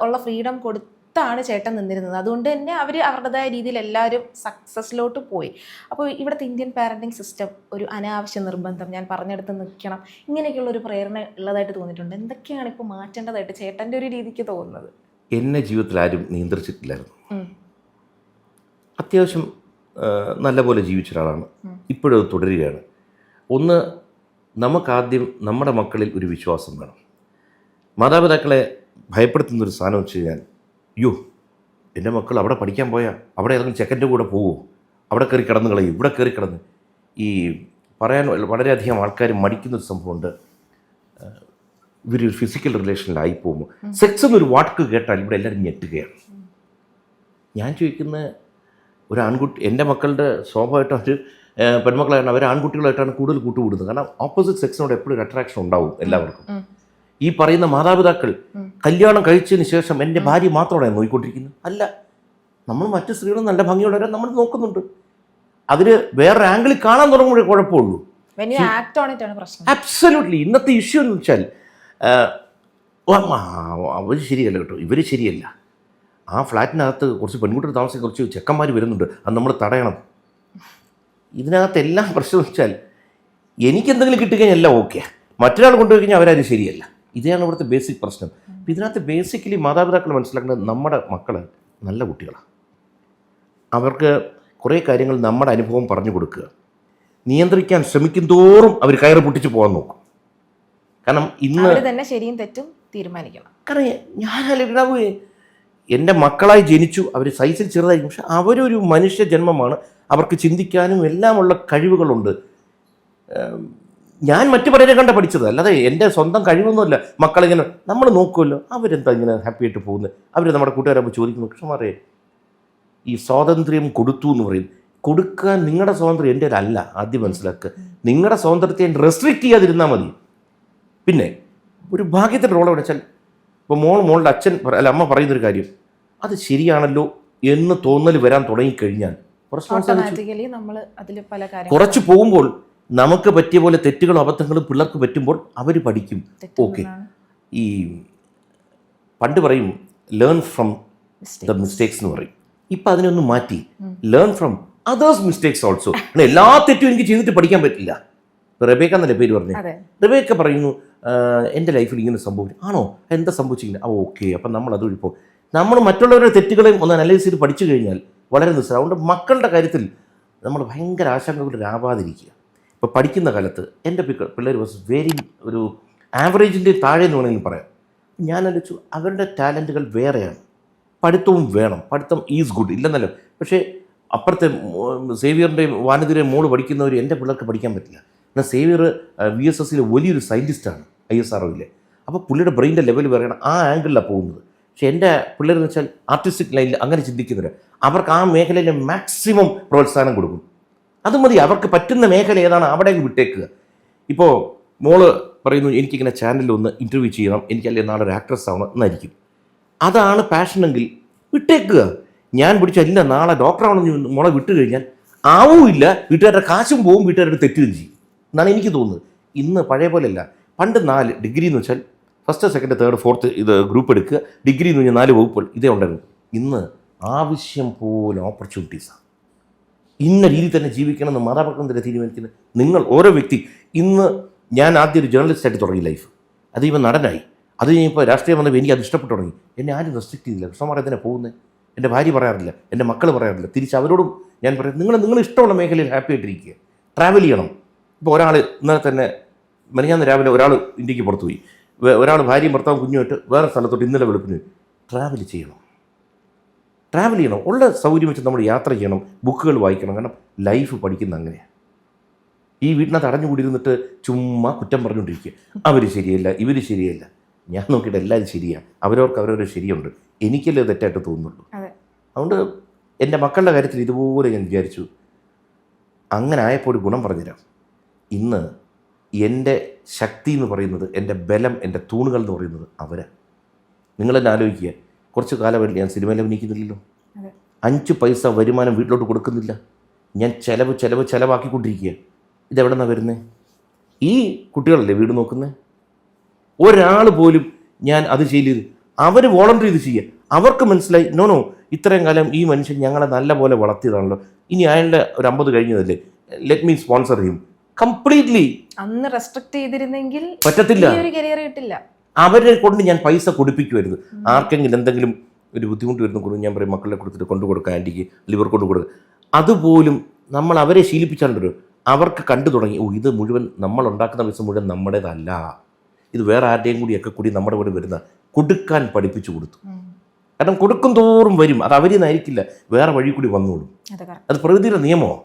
ഉള്ള ഫ്രീഡം കൊടുത്താണ് ചേട്ടൻ നിന്നിരുന്നത്. അതുകൊണ്ട് തന്നെ അവർ അവരുടേതായ രീതിയിൽ എല്ലാവരും സക്സസ്സിലോട്ട് പോയി. അപ്പോൾ ഇവിടുത്തെ ഇന്ത്യൻ പാരൻറ്റിങ് സിസ്റ്റം ഒരു അനാവശ്യ നിർബന്ധം, ഞാൻ പറഞ്ഞെടുത്ത് നിൽക്കണം, ഇങ്ങനെയൊക്കെയുള്ളൊരു പ്രേരണ ഉള്ളതായിട്ട് തോന്നിയിട്ടുണ്ട്. എന്തൊക്കെയാണ് ഇപ്പോൾ മാറ്റേണ്ടതായിട്ട് ചേട്ടൻ്റെ ഒരു രീതിക്ക് തോന്നുന്നത്? എന്നെ ജീവിതത്തിൽ ആരും നിയന്ത്രിച്ചിട്ടില്ലായിരുന്നു. അത്യാവശ്യം നല്ലപോലെ ജീവിച്ച ഒരാളാണ്. ഇപ്പോഴും അത് തുടരുകയാണ്. ഒന്ന്, നമുക്കാദ്യം നമ്മുടെ മക്കളിൽ ഒരു വിശ്വാസം വേണം. മാതാപിതാക്കളെ ഭയപ്പെടുത്തുന്നൊരു സാധനം വെച്ച് കഴിഞ്ഞാൽ, അയ്യോ എൻ്റെ മക്കൾ അവിടെ പഠിക്കാൻ പോയാൽ അവിടെ ഏതെങ്കിലും ചെക്കൻ്റെ കൂടെ പോവുമോ, അവിടെ കയറി കിടന്ന് കളയും, ഇവിടെ കയറി കിടന്ന് ഈ പറയാൻ വളരെയധികം ആൾക്കാർ മടിക്കുന്നൊരു സംഭവമുണ്ട്. ഇവരൊരു ഫിസിക്കൽ റിലേഷനിലായി പോകുമ്പോൾ സെക്സ് എന്നൊരു വാക്ക് കേട്ടാൽ ഇവിടെ എല്ലാവരും ഞെട്ടുകയാണ്. ഞാൻ ചോദിക്കുന്ന ഒരു ആൺകുട്ടി, എൻ്റെ മക്കളുടെ സ്വാഭാവികമായിട്ട് അവർ പെൺമക്കളാണ്, അവർ ആൺകുട്ടികളായിട്ടാണ് കൂടുതൽ കൂട്ടുകൂടുന്നത്. കാരണം ഓപ്പോസിറ്റ് സെക്സിനോട് എപ്പോഴും ഒരു അട്രാക്ഷൻ ഉണ്ടാവും എല്ലാവർക്കും. ഈ പറയുന്ന മാതാപിതാക്കൾ കല്യാണം കഴിച്ചതിന് ശേഷം എൻ്റെ ഭാര്യ മാത്രമാണ് നോക്കിക്കൊണ്ടിരിക്കുന്നത്. അല്ല, നമ്മൾ മറ്റു സ്ത്രീകളും നല്ല ഭംഗിയുള്ളവരെ നമ്മൾ നോക്കുന്നുണ്ട്. അതിൽ വേറൊരു ആംഗിളിൽ കാണാൻ തുടങ്ങുമ്പോഴേ കുഴപ്പമുള്ളൂ. അബ്സല്യൂട്ട്ലി. ഇന്നത്തെ ഇഷ്യൂ എന്ന് വെച്ചാൽ അവർ ശരിയല്ല കേട്ടോ, ഇവർ ശരിയല്ല. ആ ഫ്ലാറ്റിനകത്ത് കുറച്ച് പെൺകുട്ടികൾ താമസിക്കുന്ന കുറച്ച് ചെക്കന്മാർ വരുന്നുണ്ട്, അത് നമ്മൾ തടയണം. ഇതിനകത്ത് എല്ലാം പ്രശ്നം വെച്ചാൽ എനിക്കെന്തെങ്കിലും കിട്ടുകഴിഞ്ഞാൽ എല്ലാം ഓക്കെ, മറ്റൊരാൾ കൊണ്ടുപോയി കഴിഞ്ഞാൽ അവരാരും ശരിയല്ല. ഇതാണ് ഇവിടുത്തെ ബേസിക് പ്രശ്നം. അപ്പം ഇതിനകത്ത് ബേസിക്കലി മാതാപിതാക്കൾ മനസ്സിലാക്കേണ്ടത് നമ്മുടെ മക്കൾ നല്ല കുട്ടികളാണ്. അവർക്ക് കുറേ കാര്യങ്ങൾ നമ്മുടെ അനുഭവം പറഞ്ഞു കൊടുക്കുക. നിയന്ത്രിക്കാൻ ശ്രമിക്കും തോറും അവർ കയറ് പൊട്ടിച്ച് പോകാൻ നോക്കും. കാരണം ഇന്ന് തന്നെ ശരിയും തെറ്റും തീരുമാനിക്കണം. കാരണം ഞാനല്ലേ എൻ്റെ മക്കളായി ജനിച്ചു, അവർ സൈസിൽ ചെറുതായിരിക്കും, പക്ഷെ അവരൊരു മനുഷ്യ ജന്മമാണ്, അവർക്ക് ചിന്തിക്കാനും എല്ലാമുള്ള കഴിവുകളുണ്ട്. ഞാൻ മറ്റു പലരെ കണ്ട പഠിച്ചത്, അല്ലാതെ എൻ്റെ സ്വന്തം കഴിവൊന്നുമല്ല. മക്കളിങ്ങനെ നമ്മൾ നോക്കുമല്ലോ, അവരെന്താ ഇങ്ങനെ ഹാപ്പി ആയിട്ട് പോകുന്നത്, അവർ നമ്മുടെ കൂട്ടുകാരാകുമ്പോൾ ചോദിക്കുന്നു, കൃഷ്ണമാരെ ഈ സ്വാതന്ത്ര്യം കൊടുത്തു എന്ന് പറയും. കൊടുക്കാൻ നിങ്ങളുടെ സ്വാതന്ത്ര്യം എൻ്റെ അല്ല, ആദ്യം മനസ്സിലാക്കുക. നിങ്ങളുടെ സ്വാതന്ത്ര്യത്തെ റെസ്ട്രിക്റ്റ് ചെയ്യാതിരുന്നാൽ മതി. പിന്നെ ഒരു ഭാഗ്യത്തിൻ്റെ റോൾ വെച്ചാൽ ഇപ്പോൾ മോളുടെ അച്ഛൻ അല്ല അമ്മ പറയുന്നൊരു കാര്യം അത് ശരിയാണല്ലോ എന്ന് തോന്നൽ വരാൻ തുടങ്ങിക്കഴിഞ്ഞാൽ കുറച്ച് പോകുമ്പോൾ നമുക്ക് പറ്റിയ പോലെ തെറ്റുകളും അബദ്ധങ്ങളും പിള്ളേർക്ക് പറ്റുമ്പോൾ അവർ പഠിക്കും. ഓക്കെ, ഈ പണ്ട് പറയും ലേൺ ഫ്രം ദ മിസ്റ്റേക്സ് എന്ന് പറയും. ഇപ്പം അതിനൊന്ന് മാറ്റി learn from others mistakes also. എല്ലാ തെറ്റും എനിക്ക് ചെയ്തിട്ട് പഠിക്കാൻ പറ്റില്ല. റബേക്ക എന്നല്ലേ പേര് പറഞ്ഞു. റബേക്ക പറയുന്നു എൻ്റെ ലൈഫിൽ ഇങ്ങനെ സംഭവിക്കും. ആണോ, എന്താ സംഭവിച്ചില്ല? ഓക്കെ, അപ്പം നമ്മൾ അതുവഴി പോകും. നമ്മൾ മറ്റുള്ളവരുടെ തെറ്റുകളെയും ഒന്ന് അനലൈസ് ചെയ്ത് പഠിച്ചു കഴിഞ്ഞാൽ വളരെ നിസ്സാരം. അതുകൊണ്ട് മക്കളുടെ കാര്യത്തിൽ നമ്മൾ ഭയങ്കര ആശങ്കകളാവാതിരിക്കുക. ഇപ്പോൾ പഠിക്കുന്ന കാലത്ത് എൻ്റെ പിള്ളേർ വാസ് വെരി ഒരു ആവറേജിൻ്റെ താഴെ എന്ന് വേണമെങ്കിൽ പറയാം. ഞാൻ ആലോചിച്ചു അവരുടെ ടാലൻറ്റുകൾ വേറെയാണ്. പഠിത്തവും വേണം, പഠിത്തം ഈസ് ഗുഡ് ഇല്ലെന്നല്ലോ. പക്ഷേ അപ്പുറത്തെ സേവിയറിൻ്റെയും വാനതിയുടെയും മോള് പഠിക്കുന്നവർ എൻ്റെ പിള്ളേർക്ക് പഠിക്കാൻ പറ്റില്ല. എന്നാൽ സേവിയർ VSSയിലെ വലിയൊരു സയൻറ്റിസ്റ്റാണ്, ISROയിലെ. അപ്പോൾ പുള്ളിയുടെ ബ്രെയിൻ്റെ ലെവൽ വേറെയാണ്, ആ ആംഗിളിലാണ് പോകുന്നത്. പക്ഷേ എൻ്റെ പിള്ളേരെന്ന് വെച്ചാൽ ആർട്ടിസ്റ്റിക് ലൈനിൽ അങ്ങനെ ചിന്തിക്കുന്നില്ല. അവർക്ക് ആ മേഖലയിൽ മാക്സിമം പ്രോത്സാഹനം കൊടുക്കും. അത് മതി, അവർക്ക് പറ്റുന്ന മേഖല ഏതാണ് അവിടേക്ക് വിട്ടേക്കുക. ഇപ്പോൾ മോള് പറയുന്നു എനിക്കിങ്ങനെ ചാനലിൽ ഒന്ന് ഇൻ്റർവ്യൂ ചെയ്യണം, എനിക്കല്ലേ നാളെ ഒരു ആക്ട്രസ് ആവണം എന്നായിരിക്കും. അതാണ് പാഷനെങ്കിൽ വിട്ടേക്കുക. ഞാൻ പിടിച്ചല്ല നാളെ ഡോക്ടറാവണമെന്ന് മോളെ വിട്ടു കഴിഞ്ഞാൽ ആവുമില്ല, വീട്ടുകാരുടെ കാശും പോവും, വീട്ടുകാരുടെ തെറ്റുകയും ചെയ്യും എന്നാണ് എനിക്ക് തോന്നുന്നത്. ഇന്ന് പഴയ പോലെയല്ല. പണ്ട് 4 ഡിഗ്രി എന്ന് വെച്ചാൽ ഫസ്റ്റ്, സെക്കൻഡ്, തേർഡ്, ഫോർത്ത് ഇത് ഗ്രൂപ്പ് എടുക്കുക, ഡിഗ്രി എന്ന് പറഞ്ഞാൽ 4 വകുപ്പുകൾ ഇതേ ഉണ്ടായിരുന്നു. ഇന്ന് ആവശ്യം പോലെ ഓപ്പർച്യൂണിറ്റീസാണ്. ഇന്ന രീതി തന്നെ ജീവിക്കണമെന്ന് മാതാപിതാക്കൾ തന്നെ തീരുമാനിക്കുന്നത് നിങ്ങൾ ഓരോ വ്യക്തി. ഇന്ന് ഞാൻ ആദ്യം ഒരു ജേർണലിസ്റ്റായിട്ട് തുടങ്ങി ലൈഫ്, അത് ഇവൻ നടനായി, അത് കഴിഞ്ഞപ്പോൾ രാഷ്ട്രീയം വന്നപ്പോൾ എനിക്ക് അത് ഇഷ്ടപ്പെട്ടു തുടങ്ങി. എന്നെ ആരും റെസ്ട്രിക്റ്റ് ചെയ്തില്ല. കൃഷ്ണമാർ എന്തിനാണ് പോകുന്നത് എൻ്റെ ഭാര്യ പറയാറില്ല, എൻ്റെ മക്കൾ പറയാറില്ല. തിരിച്ച് അവരോടും ഞാൻ പറയാം, നിങ്ങൾ ഇഷ്ടമുള്ള മേഖലയിൽ ഹാപ്പി ആയിട്ടിരിക്കുക, ട്രാവൽ ചെയ്യണം. ഇപ്പോൾ ഒരാൾ ഇന്നലെ തന്നെ മെനഞ്ഞാന്ന് രാവിലെ ഒരാൾ ഇന്ത്യക്ക് പുറത്തു പോയി, ഒരാൾ ഭാര്യയും ഭർത്താവും കുഞ്ഞുമായിട്ട് വേറെ സ്ഥലത്തോട്ട് ഇന്നലെ വെളുപ്പിന് ട്രാവൽ ചെയ്യണം. ഉള്ള സൗകര്യം വെച്ച് നമ്മൾ യാത്ര ചെയ്യണം, ബുക്കുകൾ വായിക്കണം. കാരണം ലൈഫ് പഠിക്കുന്ന അങ്ങനെയാണ്. ഈ വീട്ടിനകത്ത് അടഞ്ഞുകൂടിയിരുന്നിട്ട് ചുമ്മാ കുറ്റം പറഞ്ഞുകൊണ്ടിരിക്കുക, അവർ ശരിയല്ല, ഇവർ ശരിയല്ല. ഞാൻ നോക്കിയിട്ട് എല്ലാവരും ശരിയാണ്, അവരവർക്ക് ശരിയുണ്ട്, എനിക്കല്ലേ തെറ്റായിട്ട് തോന്നുന്നുള്ളൂ. അതുകൊണ്ട് എൻ്റെ മക്കളുടെ കാര്യത്തിൽ ഇതുപോലെ ഞാൻ വിചാരിച്ചു. അങ്ങനെ ആയപ്പോൾ ഒരു ഗുണം പറഞ്ഞുതരാം. ഇന്ന് എൻ്റെ ശക്തി എന്ന് പറയുന്നത്, എൻ്റെ ബലം, എൻ്റെ തൂണുകൾ എന്ന് പറയുന്നത് അവരാണ്. നിങ്ങളെന്നെ ആലോചിക്കുക, കുറച്ച് കാലമായിട്ട് ഞാൻ സിനിമയിൽ അഭിനയിക്കുന്നില്ലല്ലോ, 5 പൈസ വരുമാനം വീട്ടിലോട്ട് കൊടുക്കുന്നില്ല. ഞാൻ ചിലവാക്കിക്കൊണ്ടിരിക്കുക. ഇതെവിടെ നിന്നാണ് വരുന്നത്? ഈ കുട്ടികളല്ലേ വീട് നോക്കുന്നത്. ഒരാൾ പോലും ഞാൻ അത് ചെയ്യരുത്, അവർ വോളണ്ടറി ഇത് ചെയ്യുക. അവർക്ക് മനസ്സിലായി, നോ ഇത്രയും കാലം ഈ മനുഷ്യൻ ഞങ്ങളെ നല്ല പോലെ വളർത്തിയതാണല്ലോ, ഇനി അയാളുടെ ഒരു 50 കഴിഞ്ഞതല്ലേ, let me sponsor him completely. അന്ന് റെസ്ട്രിക്റ്റ് ചെയ്തിരുന്നെങ്കിൽ പറ്റത്തില്ല, ഒരു കരിയർ കിട്ടില്ല. അവരെ കൊണ്ട് ഞാൻ പൈസ കൊടുപ്പിക്കുമായിരുന്നു. ആർക്കെങ്കിലും എന്തെങ്കിലും ഒരു ബുദ്ധിമുട്ട് വരുന്ന ഞാൻ പറയും മക്കളെ കൊടുത്തിട്ട് കൊണ്ടുകൊടുക്കുക, ആൻറ്റിക്ക് ലിവർ കൊണ്ട് കൊടുക്കുക. അതുപോലും നമ്മൾ അവരെ ശീലിപ്പിച്ചാലോ, അവർക്ക് കണ്ടു തുടങ്ങി, ഇത് മുഴുവൻ നമ്മൾ ഉണ്ടാക്കുന്ന പൈസ മുഴുവൻ നമ്മുടേതല്ല, ഇത് വേറെ ആരുടെയും കൂടി നമ്മുടെ കൂടെ വരുന്ന കൊടുക്കാൻ പഠിപ്പിച്ചു കൊടുത്തു. കാരണം കൊടുക്കും തോറും വരും, അത് അവരിൽ നിന്നായിരിക്കില്ല, വേറെ വഴി കൂടി വന്നോളും. അത് പ്രകൃതിയുടെ നിയമമാണ്.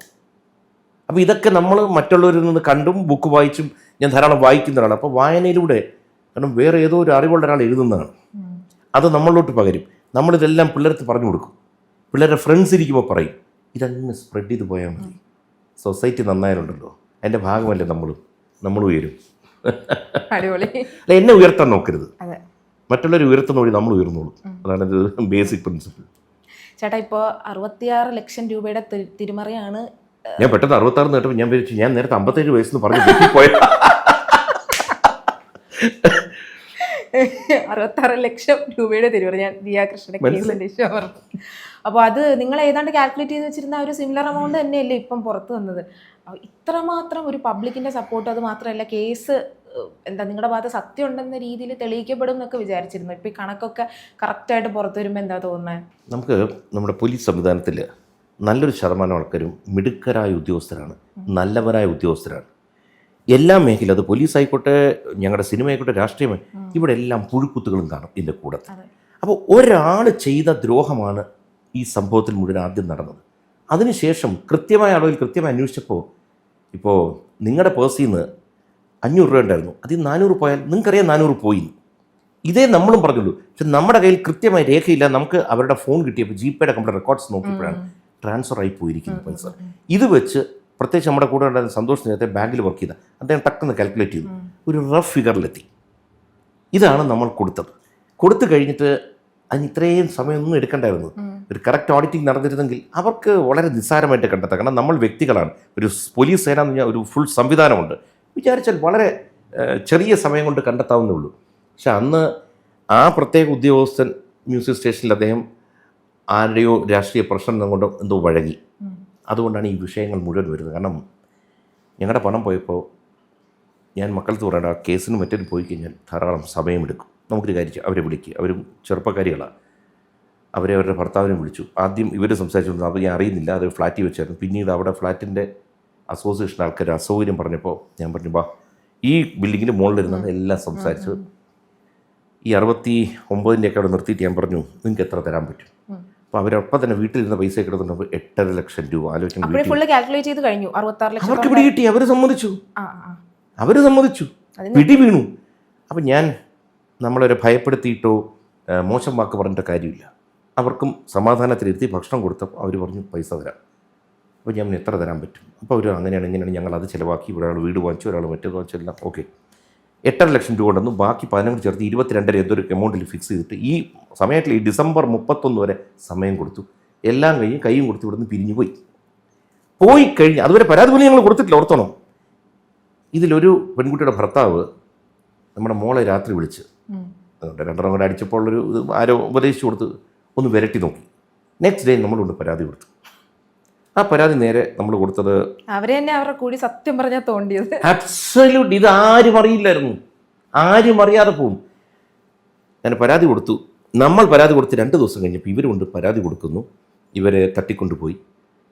അപ്പോൾ ഇതൊക്കെ നമ്മൾ മറ്റുള്ളവരിൽ നിന്ന് കണ്ടും ബുക്ക് വായിച്ചും ഞാൻ ധാരാളം വായിക്കുന്നതാണ്. അപ്പോൾ വായനയിലൂടെ, കാരണം വേറെ ഏതോ ഒരു അറിവുള്ള ഒരാൾ എഴുതുന്നതാണ്, അത് നമ്മളിലോട്ട് പകരും. നമ്മളിതെല്ലാം പിള്ളേർക്ക് പറഞ്ഞു കൊടുക്കും. പിള്ളേരുടെ ഫ്രണ്ട്സ് ഇരിക്കുമ്പോൾ പറയും, ഇതങ്ങ് സ്പ്രെഡ് ചെയ്ത് പോയാൽ മതി, സൊസൈറ്റി നന്നായാലുണ്ടല്ലോ, അതിൻ്റെ ഭാഗമല്ലേ നമ്മൾ ഉയരും. അല്ല, എന്നെ ഉയർത്താൻ നോക്കരുത്, മറ്റുള്ളവർ ഉയർത്തുന്ന വഴി നമ്മൾ ഉയർന്നോളൂ. അതാണ് ഇത് ബേസിക് പ്രിൻസിപ്പിൾ. ചേട്ടാ, ഇപ്പോൾ 66 ലക്ഷം രൂപയുടെ തിരിമറിയാണ്. ഞാൻ പെട്ടെന്ന് 66 കേട്ടപ്പോൾ ഞാൻ വിചാരിച്ചു ഞാൻ നേരത്തെ 57 വയസ്സെന്ന് പറഞ്ഞു പോയ. 66 ലക്ഷം രൂപയുടെ തിരിമറി. ഞാൻ ദിയാ കൃഷ്ണന്റെ കേസിന്റെ ഇഷ്യൂ പറഞ്ഞു. അപ്പോൾ അത് നിങ്ങൾ ഏതാണ്ട് കാൽക്കുലേറ്റ് ചെയ്ത് വെച്ചിരുന്ന ഒരു സിമിലർ എമൗണ്ട് തന്നെയല്ലേ ഇപ്പം പുറത്ത് വന്നത്. ഇത്രമാത്രം ഒരു പബ്ലിക്കിന്റെ സപ്പോർട്ട്, അത് മാത്രമല്ല കേസ് നിങ്ങളുടെ ഭാഗത്ത് സത്യം ഉണ്ടെന്ന രീതിയിൽ തെളിയിക്കപ്പെടും എന്നൊക്കെ വിചാരിച്ചിരുന്നു. ഇപ്പം ഈ കണക്കൊക്കെ കറക്റ്റായിട്ട് പുറത്തു വരുമ്പോൾ എന്താ തോന്നുന്നത്? നമുക്ക് നമ്മുടെ പോലീസ് സംവിധാനത്തിൽ നല്ലൊരു ശതമാനം ആൾക്കാരും മിടുക്കരായ ഉദ്യോഗസ്ഥരാണ്, നല്ലവരായ ഉദ്യോഗസ്ഥരാണ്. എല്ലാ മേഖല, അത് പോലീസ് ആയിക്കോട്ടെ, ഞങ്ങളുടെ സിനിമ ആയിക്കോട്ടെ, രാഷ്ട്രീയമായി, ഇവിടെ എല്ലാം പുഴുക്കുത്തുകളും കാണും ഇതിൻ്റെ കൂടെ. അപ്പോൾ ഒരാൾ ചെയ്ത ദ്രോഹമാണ് ഈ സംഭവത്തിൽ മുഴുവൻ ആദ്യം നടന്നത്. അതിനുശേഷം കൃത്യമായ അളവിൽ കൃത്യമായി അന്വേഷിച്ചപ്പോൾ ഇപ്പോൾ നിങ്ങളുടെ പേഴ്സിൽ നിന്ന് 500 രൂപ ഉണ്ടായിരുന്നു, അതിൽ 400 പോയാൽ നിങ്ങൾക്കറിയാം 400 പോയി. ഇതേ നമ്മളും പറഞ്ഞുള്ളൂ. പക്ഷെ നമ്മുടെ കയ്യിൽ കൃത്യമായി രേഖയില്ല. നമുക്ക് അവരുടെ ഫോൺ കിട്ടിയപ്പോൾ ജിപേയുടെ കമ്പ്യൂട്ടർ റെക്കോർഡ്സ് നോക്കിയപ്പോഴാണ് ട്രാൻസ്ഫർ ആയി പോയിരിക്കുന്നത് പൈസ. ഇത് വെച്ച് പ്രത്യേകിച്ച് നമ്മുടെ കൂടെ ഉണ്ടായിരുന്ന സന്തോഷ് നേരത്തെ ബാങ്കിൽ വർക്ക് ചെയ്ത അദ്ദേഹം ടക്കെന്ന് കാൽക്കുലേറ്റ് ചെയ്തു, ഒരു റഫ് ഫിഗറിലെത്തി. ഇതാണ് നമ്മൾ കൊടുത്തു കഴിഞ്ഞിട്ട് അതിന് ഇത്രയും സമയമൊന്നും എടുക്കണ്ടായിരുന്നു. ഒരു കറക്റ്റ് ഓഡിറ്റിംഗ് നടന്നിരുന്നെങ്കിൽ അവർക്ക് വളരെ നിസ്സാരമായിട്ട് കണ്ടെത്താം. കാരണം നമ്മൾ വ്യക്തികളാണ്. ഒരു പോലീസ് സേന എന്ന് പറഞ്ഞാൽ ഒരു ഫുൾ സംവിധാനമുണ്ട്. വിചാരിച്ചാൽ വളരെ ചെറിയ സമയം കൊണ്ട് കണ്ടെത്താവുന്നേ ഉള്ളൂ. പക്ഷെ അന്ന് ആ പ്രത്യേക ഉദ്യോഗസ്ഥൻ മ്യൂസിക് സ്റ്റേഷനിൽ അദ്ദേഹം ആരുടെയോ രാഷ്ട്രീയ പ്രശ്നം കൊണ്ട് എന്തോ വഴങ്ങി. അതുകൊണ്ടാണ് ഈ വിഷയങ്ങൾ മുഴുവൻ വരുന്നത്. കാരണം ഞങ്ങളുടെ പണം പോയപ്പോൾ ഞാൻ മക്കൾക്ക് പറയേണ്ട ആ കേസിന് മറ്റൊരു പോയി കഴിഞ്ഞാൽ ധാരാളം സമയമെടുക്കും. നമുക്കൊരു കാര്യം അവരെ വിളിക്കുക, അവരും ചെറുപ്പക്കാരികളാണ്. അവരുടെ ഭർത്താവിനെ വിളിച്ചു. ആദ്യം ഇവർ സംസാരിച്ചുകൊണ്ട് അപ്പോൾ ഞാൻ അറിയുന്നില്ല, അത് ഫ്ലാറ്റിൽ വെച്ചായിരുന്നു. പിന്നീട് അവിടെ ഫ്ലാറ്റിൻ്റെ അസോസിയേഷൻ ആൾക്കാർ അസൗകര്യം പറഞ്ഞപ്പോൾ ഞാൻ പറഞ്ഞു ബാ ഈ ബിൽഡിങ്ങിൻ്റെ മുകളിലിരുന്നാണ് എല്ലാം സംസാരിച്ചത്. ഈ 69-ൻ്റെയൊക്കെ അവിടെ നിർത്തിയിട്ട് ഞാൻ പറഞ്ഞു നിങ്ങൾക്ക് എത്ര തരാൻ പറ്റും. അപ്പോൾ അവരപ്പം തന്നെ വീട്ടിലിരുന്ന പൈസ കിടന്നുണ്ടപ്പോൾ 8.5 ലക്ഷം രൂപ ആലോചിക്കണം. അവർക്ക് പിടി കിട്ടി, അവർ സമ്മതിച്ചു, പിടി വീണു. അപ്പം ഞാൻ നമ്മളവരെ ഭയപ്പെടുത്തിയിട്ടോ മോശം വാക്ക് പറഞ്ഞിട്ട് കാര്യമില്ല. അവർക്കും സമാധാനത്തിലിരുത്തി ഭക്ഷണം കൊടുത്തപ്പോൾ അവർ പറഞ്ഞു പൈസ തരാം. അപ്പോൾ ഞാൻ എത്ര തരാൻ പറ്റും. അപ്പോൾ അവർ അങ്ങനെയാണ് ഇങ്ങനെയാണ് ഞങ്ങൾ അത് ചിലവാക്കി, ഒരാൾ വീട് വാങ്ങിച്ചു, ഒരാൾ മറ്റേത് വാങ്ങിച്ചെല്ലാം ഓക്കെ. 8.5 ലക്ഷം രൂപ ഉണ്ടെന്നും ബാക്കി 15 ചേർത്ത് 22.5 എന്തൊരു എമൗണ്ടിൽ ഫിക്സ് ചെയ്തിട്ട് ഈ സമയത്തിൽ ഈ ഡിസംബർ 31 വരെ സമയം കൊടുത്തു. എല്ലാം കഴിഞ്ഞ് കൈയും കൊടുത്ത് ഇവിടുന്ന് പിരിഞ്ഞു പോയി കഴിഞ്ഞ് അതുവരെ പരാതി പോലും ഞങ്ങൾ കൊടുത്തിട്ടില്ല. ഓർത്തണം, ഇതിലൊരു പെൺകുട്ടിയുടെ ഭർത്താവ് നമ്മുടെ മോളെ രാത്രി വിളിച്ച് 2 കൂടെ അടിച്ചപ്പോൾ ഒരു ആരോ ഉപദേശിച്ചു കൊടുത്ത് ഒന്ന് വിരട്ടി നോക്കി. നെക്സ്റ്റ് ഡേ നമ്മളുണ്ട് പരാതി കൊടുത്തു. ആ പരാതി നേരെ നമ്മൾ കൊടുത്തത് അവരെ തന്നെ അവരുടെ കൂടി സത്യം പറഞ്ഞാൽ തോണ്ടിയത് അബ്സല്യൂട്ട്. ഇത് ആരും അറിയില്ലായിരുന്നു, ആരും അറിയാതെ പോവും. ഞാൻ പരാതി കൊടുത്തു. നമ്മൾ പരാതി കൊടുത്ത് 2 ദിവസം കഴിഞ്ഞപ്പോൾ ഇവരുണ്ട് പരാതി കൊടുക്കുന്നു. ഇവരെ തട്ടിക്കൊണ്ടുപോയി,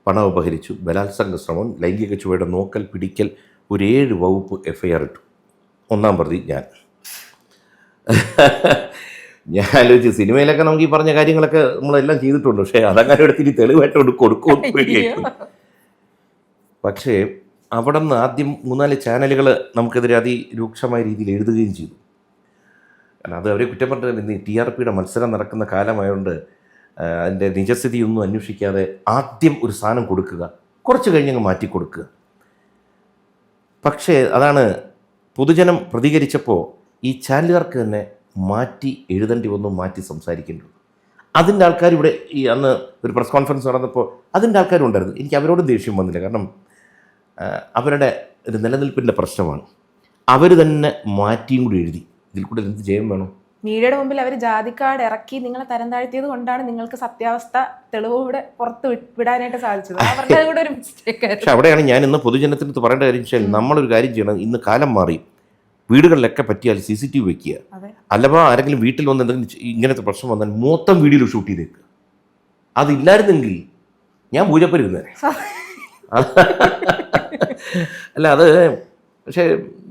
പണം അപഹരിച്ചു, ബലാത്സംഗ ശ്രമം, ലൈംഗിക ചുവയുടെ നോക്കൽ, പിടിക്കൽ, ഒരു 7 വകുപ്പ് FIR ഇട്ടു. 1-ാം പ്രതി ഞാൻ ആലോചിച്ച് സിനിമയിലൊക്കെ നമുക്ക് ഈ പറഞ്ഞ കാര്യങ്ങളൊക്കെ നമ്മളെല്ലാം ചെയ്തിട്ടുണ്ട്. പക്ഷേ അതങ്ങനെ എടുത്തിട്ട് തെളിവായിട്ട് കൊടുക്കുമെന്ന് പേടിയായിരുന്നു. പക്ഷേ അവിടെ നിന്ന് ആദ്യം 3-4 ചാനലുകൾ നമുക്കെതിരെ അതിരൂക്ഷമായ രീതിയിൽ എഴുതുകയും ചെയ്തു. കാരണം അത് അവരെ കുറ്റം പറഞ്ഞിട്ട് ഇന്ന് TRPയുടെ മത്സരം നടക്കുന്ന കാലമായതുകൊണ്ട് അതിൻ്റെ നിജസ്ഥിതിയൊന്നും അന്വേഷിക്കാതെ ആദ്യം ഒരു സാധനം കൊടുക്കുക, കുറച്ച് കഴിഞ്ഞങ്ങ് മാറ്റി കൊടുക്കുക. പക്ഷേ അതാണ് പൊതുജനം പ്രതികരിച്ചപ്പോൾ ഈ ചാനലുകാർക്ക് തന്നെ മാറ്റി എഴുതേണ്ടി വന്നു, മാറ്റി സംസാരിക്കേണ്ടി വന്നു. അതിൻ്റെ ആൾക്കാർ ഇവിടെ ഈ അന്ന് ഒരു പ്രസ് കോൺഫറൻസ് നടന്നപ്പോൾ അതിൻ്റെ ആൾക്കാരും ഉണ്ടായിരുന്നു. എനിക്ക് അവരോടും ദേഷ്യം വന്നില്ല. കാരണം അവരുടെ ഒരു നിലനിൽപ്പിൻ്റെ പ്രശ്നമാണ്. അവർ തന്നെ മാറ്റിയും കൂടി എഴുതി. ഇതിൽ കൂടെ എന്ത് ജയം വേണം? മീഡിയയുടെ മുമ്പിൽ അവർ ജാതിക്കാട് ഇറക്കി നിങ്ങളെ തരം താഴ്ത്തിയത് കൊണ്ടാണ് നിങ്ങൾക്ക് സത്യാവസ്ഥ തെളിവോടെ പുറത്ത് വിടാനായിട്ട് സാധിച്ചത്. അവരുടെ കൂടെ ഒരു മിസ്റ്റേക്ക്. പക്ഷെ അവിടെയാണ് ഞാൻ ഇന്ന് പൊതുജനത്തിന് പറയേണ്ട കാര്യം വെച്ചാൽ നമ്മളൊരു കാര്യം ചെയ്യണം. ഇന്ന് കാലം മാറി. വീടുകളിലൊക്കെ പറ്റിയാൽ CCTV വെക്കുക. അല്ലവാ ആരെങ്കിലും വീട്ടിൽ വന്ന് എന്തെങ്കിലും ഇങ്ങനത്തെ പ്രശ്നം വന്നാൽ മൊത്തം വീഡിയോയിൽ ഷൂട്ട് ചെയ്തേക്കുക. അതില്ലായിരുന്നെങ്കിൽ ഞാൻ പൂജപ്പരുന്നേനെ. അല്ല അത് പക്ഷേ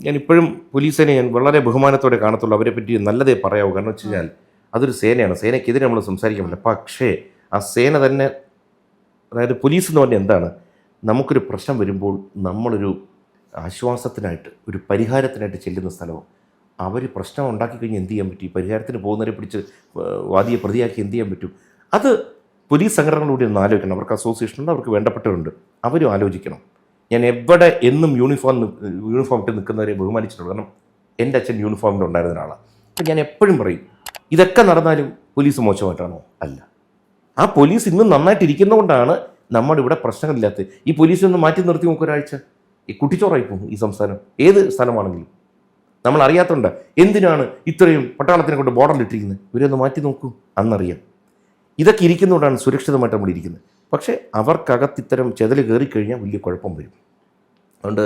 ഞാനിപ്പോഴും പോലീസിനെ ഞാൻ വളരെ ബഹുമാനത്തോടെ കാണത്തുള്ളൂ. അവരെ പറ്റി നല്ലതേ പറയാവൂ. കാരണം വെച്ച് കഴിഞ്ഞാൽ അതൊരു സേനയാണ്. സേനയ്ക്കെതിരെ നമ്മൾ സംസാരിക്കാൻ പറ്റില്ല. പക്ഷേ ആ സേന തന്നെ, അതായത് പോലീസ് എന്ന് പറഞ്ഞാൽ എന്താണ്, നമുക്കൊരു പ്രശ്നം വരുമ്പോൾ നമ്മളൊരു ആശ്വാസത്തിനായിട്ട് ഒരു പരിഹാരത്തിനായിട്ട് ചെല്ലുന്ന സ്ഥലവും. അവർ പ്രശ്നം ഉണ്ടാക്കി കഴിഞ്ഞ് എന്ത് ചെയ്യാൻ പറ്റും? പരിഹാരത്തിന് പോകുന്നവരെ പിടിച്ച് വാദിയെ പ്രതിയാക്കി എന്ത് ചെയ്യാൻ പറ്റും? അത് പോലീസ് സംഘടനകളൂടെ ഒന്ന് ആലോചിക്കണം. അവർക്ക് അസോസിയേഷനുണ്ട്, അവർക്ക് വേണ്ടപ്പെട്ടവരുണ്ട്, അവരും ആലോചിക്കണം. ഞാൻ എവിടെ എന്നും യൂണിഫോം ഇട്ട് നിൽക്കുന്നവരെ ബഹുമാനിച്ചിട്ടുണ്ട്. കാരണം എൻ്റെ അച്ഛൻ യൂണിഫോമിൽ ഉണ്ടായിരുന്ന ഒരാളാണ്. അപ്പം ഞാൻ എപ്പോഴും പറയും, ഇതൊക്കെ നടന്നാലും പോലീസ് മോശമായിട്ടാണോ? അല്ല. ആ പോലീസ് ഇന്നും നന്നായിട്ടിരിക്കുന്നതുകൊണ്ടാണ് നമ്മുടെ ഇവിടെ പ്രശ്നങ്ങളില്ലാത്തത്. ഈ പോലീസൊന്ന് മാറ്റി നിർത്തി നോക്കുക ഒരാഴ്ച, ഈ കുട്ടിച്ചോറായി പോകും ഈ സംസ്ഥാനം. ഏത് സ്ഥലമാണെങ്കിലും നമ്മൾ അറിയാത്തതുണ്ട് എന്തിനാണ് ഇത്രയും പട്ടാളത്തിനെ കൊണ്ട് ബോർഡറിലിട്ടിരിക്കുന്നത്. ഇവരൊന്ന് മാറ്റി നോക്കൂ, അന്നറിയാം. ഇതൊക്കെ ഇരിക്കുന്നതുകൊണ്ടാണ് സുരക്ഷിതമായിട്ട് നമ്മൾ ഇരിക്കുന്നത്. പക്ഷേ അവർക്കകത്ത് ഇത്തരം ചെതൽ കയറിക്കഴിഞ്ഞാൽ വലിയ കുഴപ്പം വരും. അതുകൊണ്ട്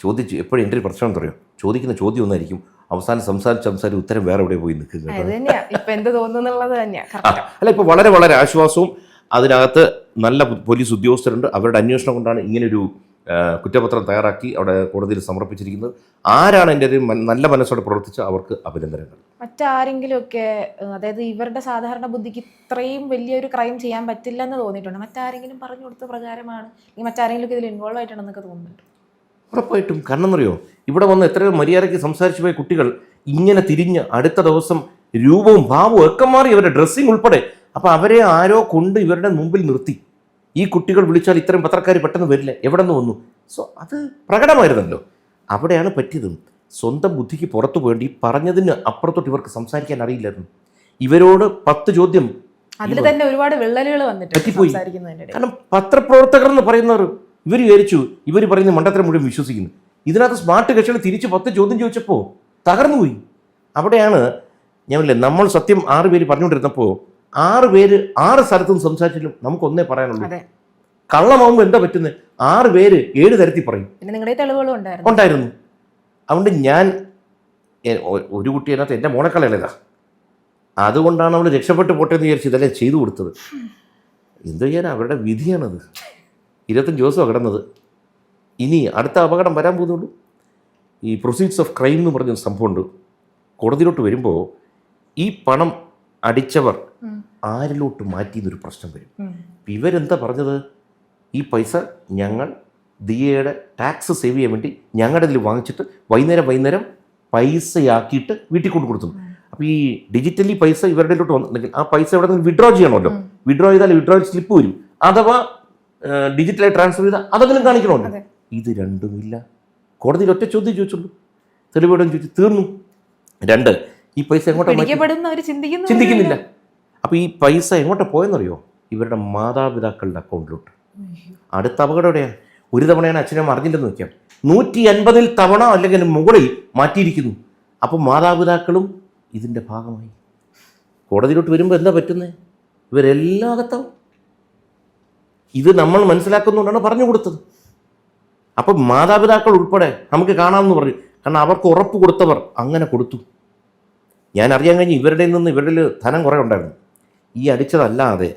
ചോദിച്ച് എപ്പോഴും എൻ്റെ ഒരു പ്രശ്നം പറയും, ചോദിക്കുന്ന ചോദ്യം ഒന്നായിരിക്കും, അവസാനം സംസാരിച്ച് ഉത്തരം വേറെ എവിടെ പോയി നിൽക്കുക. അല്ല, ഇപ്പോൾ വളരെ വളരെ ആശ്വാസവും അതിനകത്ത് നല്ല പോലീസ് ഉദ്യോഗസ്ഥരുണ്ട്. അവരുടെ അന്വേഷണം കൊണ്ടാണ് ഇങ്ങനൊരു കുറ്റപത്രം തയ്യാറാക്കി അവിടെ കോടതിയിൽ സമർപ്പിച്ചിരിക്കുന്നത്. ആരാണ് എൻ്റെ ഒരു നല്ല മനസ്സോടെ പ്രവർത്തിച്ച അവർക്ക് അഭിനന്ദനങ്ങൾ. മറ്റാരെങ്കിലുമൊക്കെ അതായത് ഇവരുടെ സാധാരണ ബുദ്ധിക്ക് ഇത്രയും വലിയൊരു ക്രൈം ചെയ്യാൻ പറ്റില്ലെന്ന് തോന്നിയിട്ടുണ്ട്? മറ്റാരെങ്കിലും പറഞ്ഞു കൊടുത്ത പ്രകാരമാണ് ഈ മറ്റാരെങ്കിലും ഇതിൽ ഇൻവോൾവ് ആയിട്ടുണ്ടെന്നൊക്കെ തോന്നുന്നുണ്ട്? ഉറപ്പായിട്ടും. കാരണം എന്നറിയോ, ഇവിടെ വന്ന് എത്രയോ മര്യാദയ്ക്ക് സംസാരിച്ചു പോയ കുട്ടികൾ ഇങ്ങനെ തിരിഞ്ഞ് അടുത്ത ദിവസം രൂപവും ഭാവവും ഒക്കെ മാറി, അവരുടെ ഡ്രസ്സിങ് ഉൾപ്പെടെ. അപ്പോൾ അവരെ ആരോ കൊണ്ട് ഇവരുടെ മുമ്പിൽ നിർത്തി. ഈ കുട്ടികൾ വിളിച്ചാൽ ഇത്രയും പത്രക്കാർ പെട്ടെന്ന് വരില്ല, എവിടെ നിന്ന് വന്നു? സോ അത് പ്രകടമായിരുന്നല്ലോ. അവിടെയാണ് പറ്റിയത്. സ്വന്തം ബുദ്ധിക്ക് പുറത്തു പോകേണ്ടി പറഞ്ഞതിന് അപ്പുറത്തോട്ട് ഇവർക്ക് സംസാരിക്കാൻ അറിയില്ലായിരുന്നു. ഇവരോട് 10 ചോദ്യം അതിൽ തന്നെ ഒരുപാട് വിള്ളലുകൾ പറ്റിപ്പോയി. കാരണം പത്രപ്രവർത്തകർ എന്ന് പറയുന്നവർ ഇവർ വിചാരിച്ചു ഇവർ പറയുന്ന മണ്ടത്തരം മുഴുവൻ വിശ്വസിക്കുന്നു. ഇതിനകത്ത് സ്മാർട്ട് കക്ഷികൾ തിരിച്ച് 10 ചോദ്യം ചോദിച്ചപ്പോൾ തകർന്നുപോയി. അവിടെയാണ് ഞാനില്ലേ, നമ്മൾ സത്യം 6 പേര് പറഞ്ഞുകൊണ്ടിരുന്നപ്പോൾ 6 പേര് 6 സ്ഥലത്തുനിന്ന് സംസാരിച്ചാലും നമുക്കൊന്നേ പറയാനുള്ളൂ. കള്ളമാകുമ്പോൾ എന്താ പറ്റുന്നത്? 6 പേര് 7 തരത്തിൽ പറയും. പിന്നെ നിങ്ങളുടെ തെളിവുകളും ഉണ്ടായിരുന്നു. അതുകൊണ്ട് ഞാൻ ഒരു കുട്ടി അതിനകത്ത് എൻ്റെ മോണക്കളയല്ല, അതുകൊണ്ടാണ് അവൾ രക്ഷപ്പെട്ടു പോട്ടെ എന്ന് വിചാരിച്ചു ഇതെല്ലാം ചെയ്തു കൊടുത്തത്. എന്ത് ചെയ്യാൻ, അവരുടെ വിധിയാണത്. 25 ദിവസമാണ് കിടന്നത്. ഇനി അടുത്ത അപകടം വരാൻ പോകുന്നുള്ളൂ. ഈ പ്രൊസീഡ്സ് ഓഫ് ക്രൈം എന്ന് പറഞ്ഞൊരു സംഭവമുണ്ട്. കോടതിയിലോട്ട് വരുമ്പോൾ ഈ പണം അടിച്ചവർ ആരിലോട്ട് മാറ്റി എന്നൊരു പ്രശ്നം വരും. ഇവരെന്താ പറഞ്ഞത്? ഈ പൈസ ഞങ്ങൾ ദിയയുടെ ടാക്സ് സേവ് ചെയ്യാൻ വേണ്ടി ഞങ്ങളുടെ ഇതിൽ വാങ്ങിച്ചിട്ട് വൈകുന്നേരം പൈസയാക്കിയിട്ട് വീട്ടിൽ കൊണ്ട് കൊടുത്തു. അപ്പോൾ ഈ ഡിജിറ്റലി പൈസ ഇവരുടെ വന്നിട്ടുണ്ടെങ്കിൽ ആ പൈസ ഇവിടെ നിന്ന് വിഡ്രോ ചെയ്യണമല്ലോ. വിഡ്രോ ചെയ്താൽ വിഡ്രോയിൽ സ്ലിപ്പ് വരും. അഥവാ ഡിജിറ്റലായി ട്രാൻസ്ഫർ ചെയ്താൽ അതെങ്കിലും കാണിക്കണമല്ലോ. ഇത് രണ്ടുമില്ല. കോടതിയിൽ ഒറ്റ ചോദ്യം ചോദിച്ചുള്ളൂ, തെളിവുകളും ചോദിച്ചു, തീർന്നു. 2, ഈ പൈസ എങ്ങോട്ടാണ് ചിന്തിക്കുന്നില്ല. അപ്പോൾ ഈ പൈസ എങ്ങോട്ടാണ് പോയെന്നറിയോ? ഇവരുടെ മാതാപിതാക്കളുടെ അക്കൗണ്ടിലോട്ട്. അടുത്ത അപകടം എവിടെയാണ്? ഒരു തവണയാണ് അച്ഛനും അറിഞ്ഞില്ലെന്ന് വയ്ക്കാം, 150 തവണ അല്ലെങ്കിൽ മുകളിൽ മാറ്റിയിരിക്കുന്നു. അപ്പം മാതാപിതാക്കളും ഇതിൻ്റെ ഭാഗമായി. കോടതിയിലോട്ട് വരുമ്പോൾ എന്താ പറ്റുന്നത്? ഇവരെല്ലാം അകത്താവും. ഇത് നമ്മൾ മനസ്സിലാക്കുന്നതുകൊണ്ടാണ് പറഞ്ഞു കൊടുത്തത്. അപ്പം മാതാപിതാക്കൾ ഉൾപ്പെടെ നമുക്ക് കാണാമെന്ന് പറഞ്ഞു. കാരണം അവർക്ക് ഉറപ്പ് കൊടുത്തവർ അങ്ങനെ കൊടുത്തു. ഞാൻ അറിയാൻ കഴിഞ്ഞ് ഇവരുടെ നിന്ന് ഇവരുടെ ധനം കുറേ ഉണ്ടായിരുന്നു. ഈ അടിച്ചതല്ലാതെ